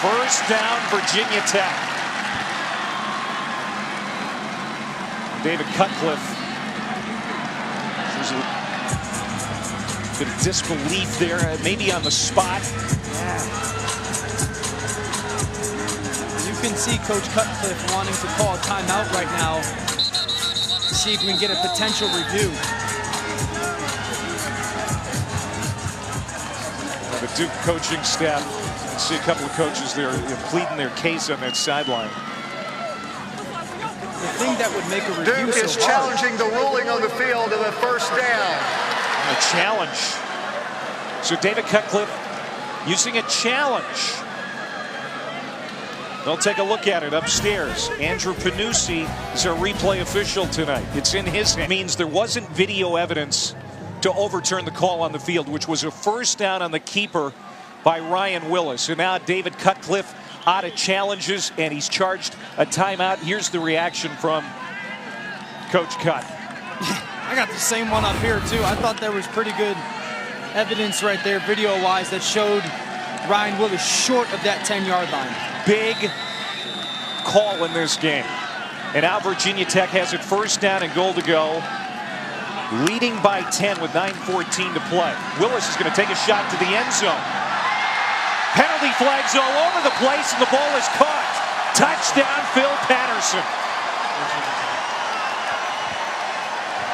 First down, Virginia Tech. David Cutcliffe. There's a bit of disbelief there, maybe on the spot. You can see Coach Cutcliffe wanting to call a timeout right now to see if we can get a potential review. The Duke coaching staff, I see a couple of coaches there pleading their case on that sideline. The thing that would make a review Duke is challenging the ruling on the field of a first down. A challenge. So David Cutcliffe using a challenge. They'll take a look at it upstairs. Andrew Panucci is our replay official tonight. It's in his hand. It means there wasn't video evidence to overturn the call on the field, which was a first down on the keeper by Ryan Willis. And now David Cutcliffe out of challenges, and he's charged a timeout. Here's the reaction from Coach Cut. I got the same one up here, too. I thought there was pretty good evidence right there, video-wise, that showed Ryan Willis short of that 10-yard line. Big call in this game. And now Virginia Tech has it first down and goal to go. Leading by 10 with 9:14 to play. Willis is going to take a shot to the end zone. Penalty flags all over the place, and the ball is caught. Touchdown, Phil Patterson.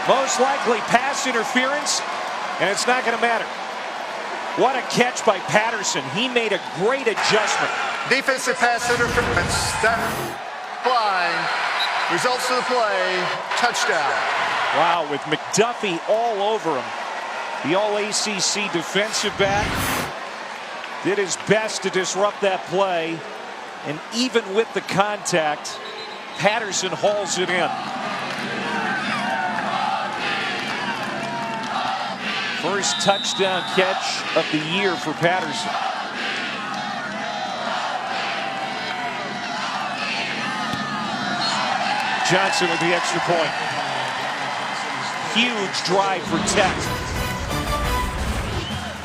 Most likely pass interference, and it's not going to matter. What a catch by Patterson. He made a great adjustment. Defensive pass interference. That line results of the play, touchdown. Wow, with McDuffie all over him. The All-ACC defensive back did his best to disrupt that play. And even with the contact, Patterson hauls it in. First touchdown catch of the year for Patterson. Johnson with the extra point. Huge drive for Tech.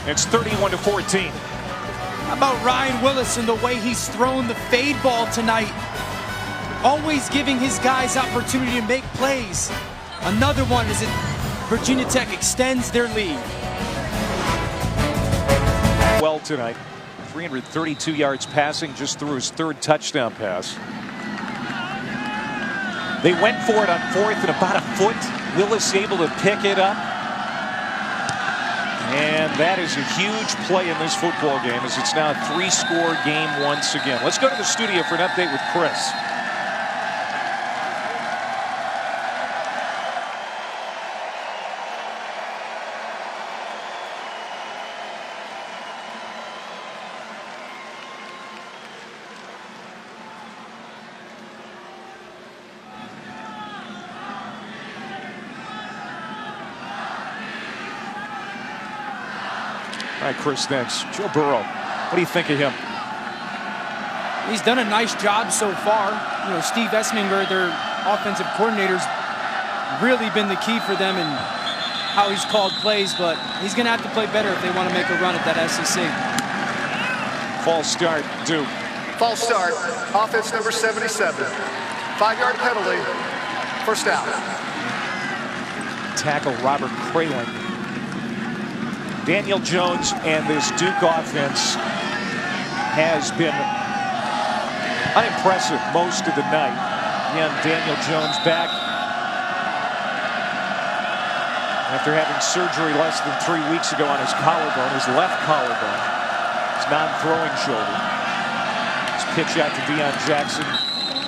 It's 31-14. How about Ryan Willis and the way he's thrown the fade ball tonight? Always giving his guys opportunity to make plays. Another one as Virginia Tech extends their lead. Well tonight. 332 yards passing, just threw his third touchdown pass. They went for it on fourth and about a foot. Willis able to pick it up. And that is a huge play in this football game as it's now a 3-score game once again. Let's go to the studio for an update with Chris. All right, Chris, next. Joe Burrow, what do you think of him? He's done a nice job so far. You know, Steve Esminger, their offensive coordinator's really been the key for them in how he's called plays, but he's going to have to play better if they want to make a run at that SEC. False start, Duke. False start, offense number 77. 5-yard penalty, first down. Tackle Robert Crayling. Daniel Jones and this Duke offense has been unimpressive most of the night. Again, Daniel Jones back after having surgery less than 3 weeks ago on his collarbone, his left collarbone, his non-throwing shoulder. His pitch out to Deion Jackson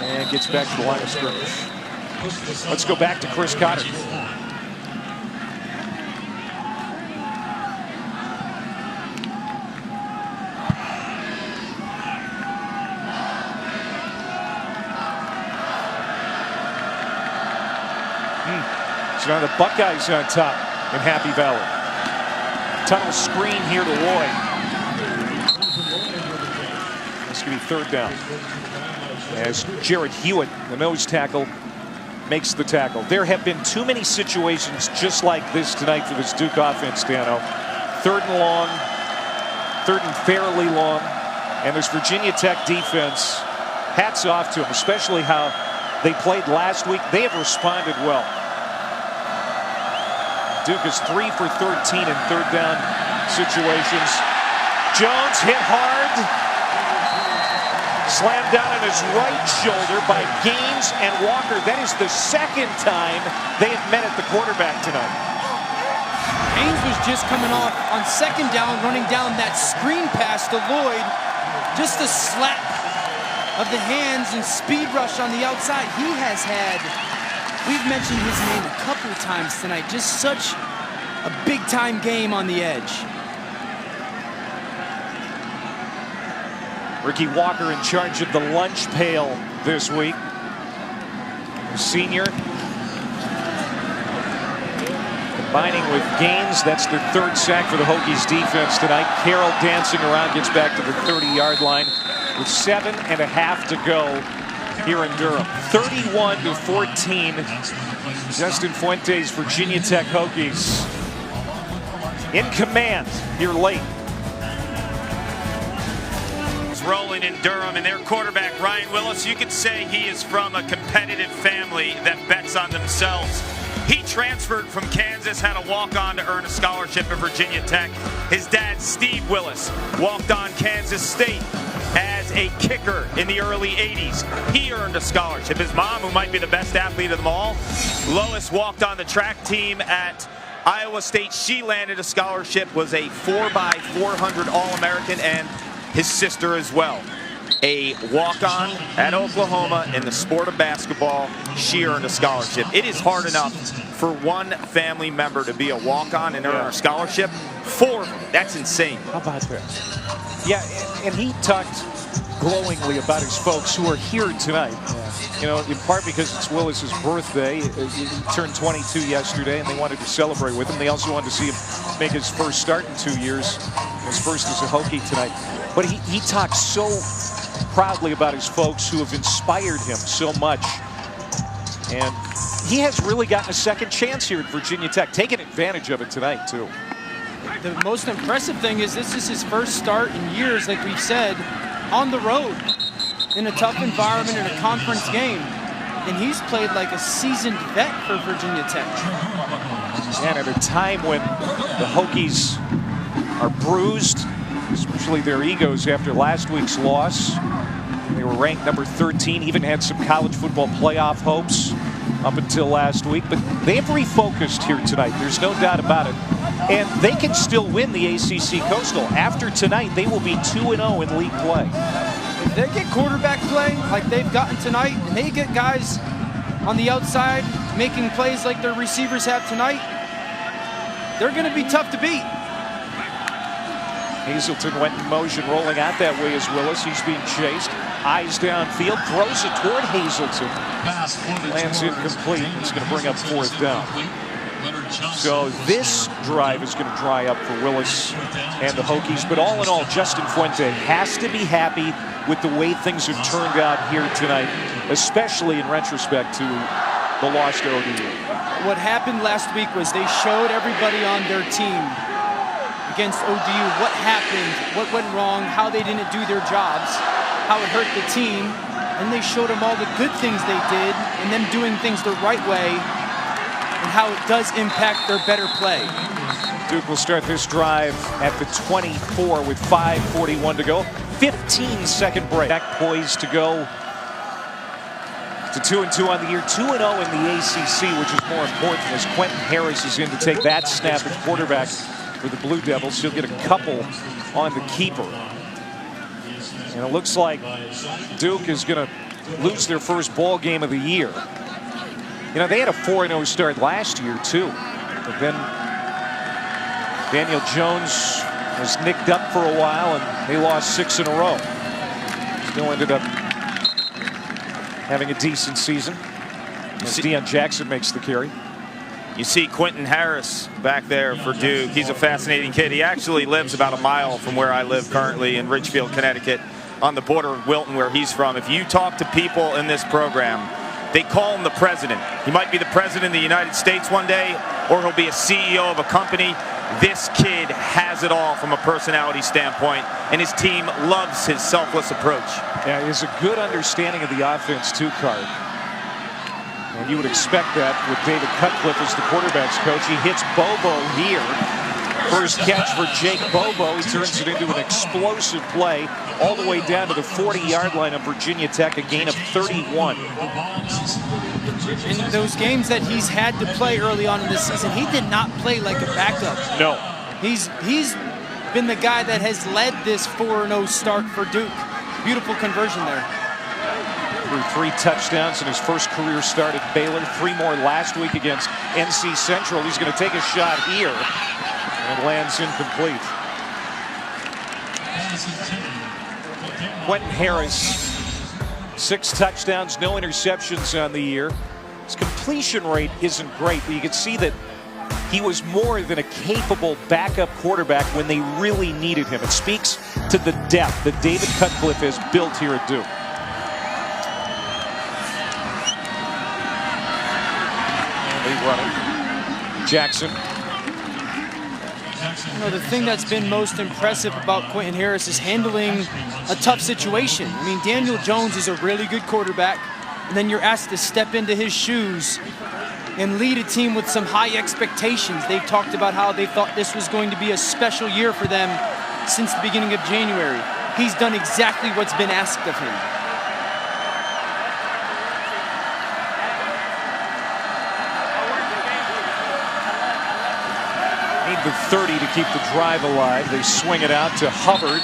and gets back to the line of scrimmage. Let's go back to Chris Cotter. So now the Buckeyes on top in Happy Valley. Tunnel screen here to Lloyd. This could be third down. As Jared Hewitt, the nose tackle, makes the tackle. There have been too many situations just like this tonight for this Duke offense, Dano. Third and long, third and fairly long. And this Virginia Tech defense, hats off to them, especially how they played last week. They have responded well. Duke is 3 for 13 in third down situations. Jones hit hard. Slammed down on his right shoulder by Gaines and Walker. That is the second time they have met at the quarterback tonight. Gaines was just coming off on second down, running down that screen pass to Lloyd. Just a slap of the hands and speed rush on the outside. He has had... We've mentioned his name a couple of times tonight. Just such a big-time game on the edge. Ricky Walker in charge of the lunch pail this week. The senior. Combining with Gaines, that's their third sack for the Hokies defense tonight. Carroll dancing around, gets back to the 30-yard line with 7.5 to go. Here in Durham, 31-14. Justin Fuentes, Virginia Tech Hokies, in command here late. It's rolling in Durham, and their quarterback Ryan Willis, you could say he is from a competitive family that bets on themselves. He transferred from Kansas, had a walk-on to earn a scholarship at Virginia Tech. His dad, Steve Willis, walked on Kansas State as a kicker in the early 80s. He earned a scholarship. His mom, who might be the best athlete of them all, Lois, walked on the track team at Iowa State. She landed a scholarship, was a 4x400 All-American, and his sister as well. A walk-on at Oklahoma in the sport of basketball. She earned a scholarship. It is hard enough for one family member to be a walk-on and earn a scholarship. 4 of them. That's insane. How about that? Yeah, and he talked glowingly about his folks who are here tonight. You know, in part because it's Willis's birthday. He turned 22 yesterday, and they wanted to celebrate with him. They also wanted to see him make his first start in 2 years. His first as a Hokie tonight. But he talks so proudly about his folks who have inspired him so much. And he has really gotten a second chance here at Virginia Tech, taking advantage of it tonight, too. The most impressive thing is this is his first start in years, like we've said, on the road in a tough environment in a conference game. And he's played like a seasoned vet for Virginia Tech. And at a time when the Hokies are bruised, especially their egos after last week's loss. They were ranked number 13, even had some college football playoff hopes up until last week. But they've refocused here tonight. There's no doubt about it. And they can still win the ACC Coastal. After tonight, they will be 2-0 in league play. If they get quarterback play like they've gotten tonight, and they get guys on the outside making plays like their receivers have tonight, they're going to be tough to beat. Hazelton went in motion, rolling out that way as Willis. He's being chased. Eyes downfield, throws it toward Hazelton. Lands incomplete. It's going to bring up 4th down. So this drive is going to dry up for Willis and the Hokies. But all in all, Justin Fuente has to be happy with the way things have turned out here tonight, especially in retrospect to the loss to ODU. What happened last week was they showed everybody on their team against ODU what happened, what went wrong, how they didn't do their jobs, how it hurt the team, and they showed them all the good things they did and them doing things the right way and how it does impact their better play. Duke will start this drive at the 24 with 5:41 to go. 15-second break. Back poised to go to 2-2 on the year, 2-0 in the ACC, which is more important as Quentin Harris is in to take that snap at quarterback for the Blue Devils. He'll get a couple on the keeper. And it looks like Duke is going to lose their first ball game of the year. You know, they had a 4-0 start last year, too. But then Daniel Jones was nicked up for a while, and they lost 6 in a row. Still ended up having a decent season as Deion Jackson makes the carry. You see Quentin Harris back there for Duke. He's a fascinating kid. He actually lives about a mile from where I live currently in Ridgefield, Connecticut, on the border of Wilton, where he's from. If you talk to people in this program, they call him the president. He might be the president of the United States one day, or he'll be a CEO of a company. This kid has it all from a personality standpoint, and his team loves his selfless approach. Yeah, he has a good understanding of the offense, too, Card. And you would expect that with David Cutcliffe as the quarterback's coach. He hits Bobo here. First catch for Jake Bobo. He turns it into an explosive play all the way down to the 40-yard line of Virginia Tech, a gain of 31. In those games that he's had to play early on in this season, he did not play like a backup. No. He's been the guy that has led this 4-0 start for Duke. Beautiful conversion there. Threw 3 touchdowns in his first career start at Baylor. 3 more last week against NC Central. He's going to take a shot here and lands incomplete. Quentin Harris, 6 touchdowns, no interceptions on the year. His completion rate isn't great, but you can see that he was more than a capable backup quarterback when they really needed him. It speaks to the depth that David Cutcliffe has built here at Duke. Running. Jackson. You know, the thing that's been most impressive about Quentin Harris is handling a tough situation. I mean, Daniel Jones is a really good quarterback, and then you're asked to step into his shoes and lead a team with some high expectations. They've talked about how they thought this was going to be a special year for them since the beginning of January. He's done exactly what's been asked of him. The 30 to keep the drive alive. They swing it out to Hubbard,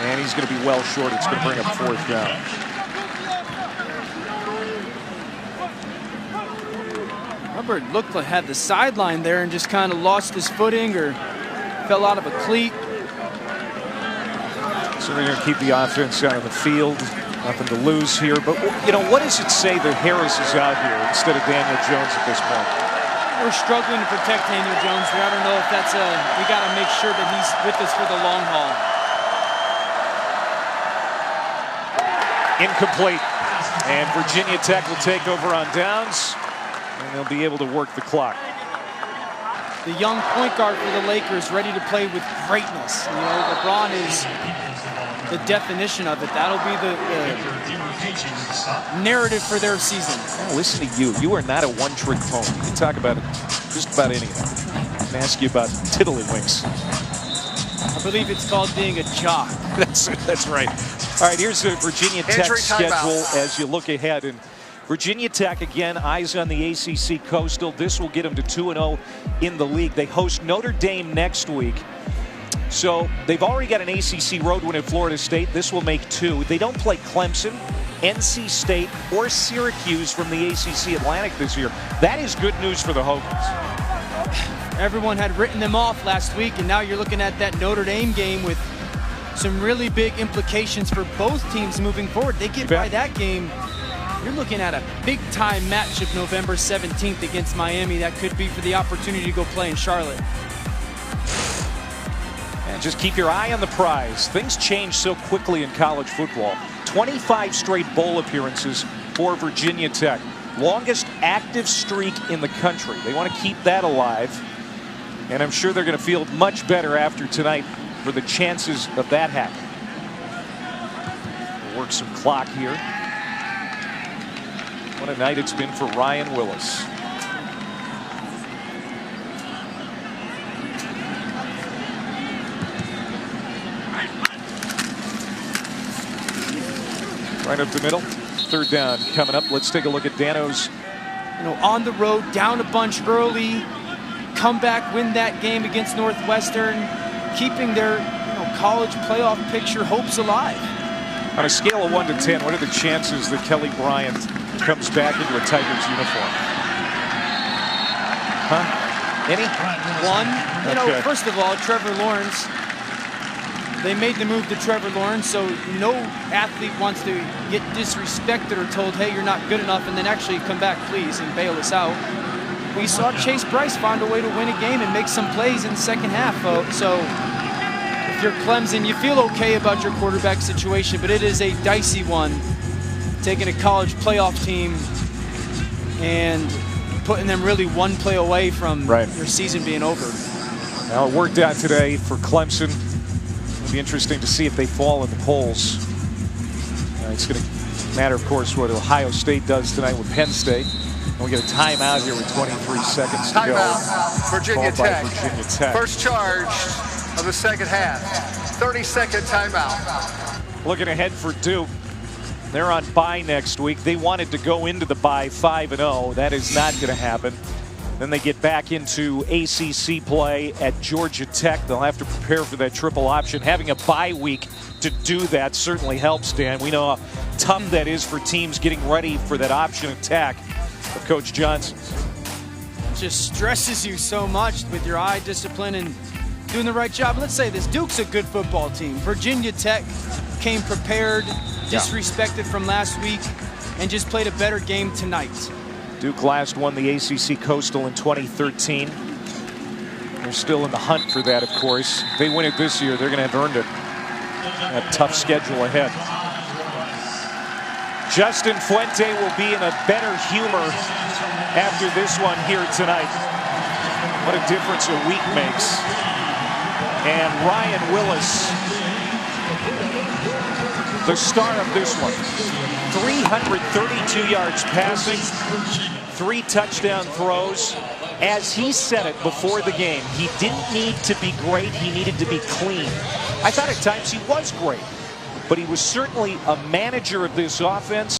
and he's going to be well short. It's going to bring up 4th down. Hubbard looked like had the sideline there and just kind of lost his footing or fell out of a cleat. So they're going to keep the offense out of the field. Nothing to lose here. But, you know, what does it say that Harris is out here instead of Daniel Jones at this point? we're struggling to protect Daniel Jones. I don't know if that's we got to make sure that he's with us for the long haul. Incomplete. And Virginia Tech will take over on downs, and they'll be able to work the clock. The young point guard for the Lakers, ready to play with greatness. You know, LeBron is the definition of it. That'll be the narrative for their season. Oh, listen to you. You are not a one-trick pony. You can talk about it, just about anything. I'm going to ask you about tiddlywinks. I believe it's called being a jock. That's right. All right, here's the Virginia Tech schedule as you look ahead. And Virginia Tech, again, eyes on the ACC Coastal. This will get them to 2-0 in the league. They host Notre Dame next week. So they've already got an ACC road win at Florida State. This will make 2. They don't play Clemson, NC State, or Syracuse from the ACC Atlantic this year. That is good news for the Hokies. Everyone had written them off last week, and now you're looking at that Notre Dame game with some really big implications for both teams moving forward. They get by that game, you're looking at a big-time matchup November 17th against Miami. That could be for the opportunity to go play in Charlotte. And just keep your eye on the prize. Things change so quickly in college football. 25 straight bowl appearances for Virginia Tech. Longest active streak in the country. They want to keep that alive. And I'm sure they're going to feel much better after tonight for the chances of that happening. We'll work some clock here. What a night it's been for Ryan Willis. Right up the middle. 3rd down coming up. Let's take a look at Dano's. You know, on the road, down a bunch early, come back, win that game against Northwestern, keeping their college playoff picture hopes alive. On a scale of 1 to 10, what are the chances that Kelly Bryant comes back into a Tigers uniform? Huh? Any? 1. You know, first of all, Trevor Lawrence. They made the move to Trevor Lawrence, so no athlete wants to get disrespected or told, hey, you're not good enough, and then actually come back, please, and bail us out. We saw Chase Bryce find a way to win a game and make some plays in the second half. So if you're Clemson, you feel okay about your quarterback situation, but it is a dicey one, taking a college playoff team and putting them really one play away from your season being over. Now, it worked out today for Clemson. It'll be interesting to see if they fall in the polls. It's going to matter, of course, what Ohio State does tonight with Penn State. And we get a timeout here with 23 seconds to go. Timeout, Virginia Tech. First charge of the second half. 30-second timeout. Looking ahead for Duke. They're on bye next week. They wanted to go into the bye 5-0. That is not going to happen. Then they get back into ACC play at Georgia Tech. They'll have to prepare for that triple option. Having a bye week to do that certainly helps, Dan. We know how tough that is for teams getting ready for that option attack of Coach Johnson. Just stresses you so much with your eye discipline and doing the right job. Let's say this, Duke's a good football team. Virginia Tech came prepared, disrespected from last week, and just played a better game tonight. Duke last won the ACC Coastal in 2013. They're still in the hunt for that, of course. If they win it this year, they're going to have earned it. A tough schedule ahead. Justin Fuente will be in a better humor after this one here tonight. What a difference a week makes. And Ryan Willis, the star of this one. 332 yards passing, 3 touchdown throws. As he said it before the game, he didn't need to be great, he needed to be clean. I thought at times he was great, but he was certainly a manager of this offense.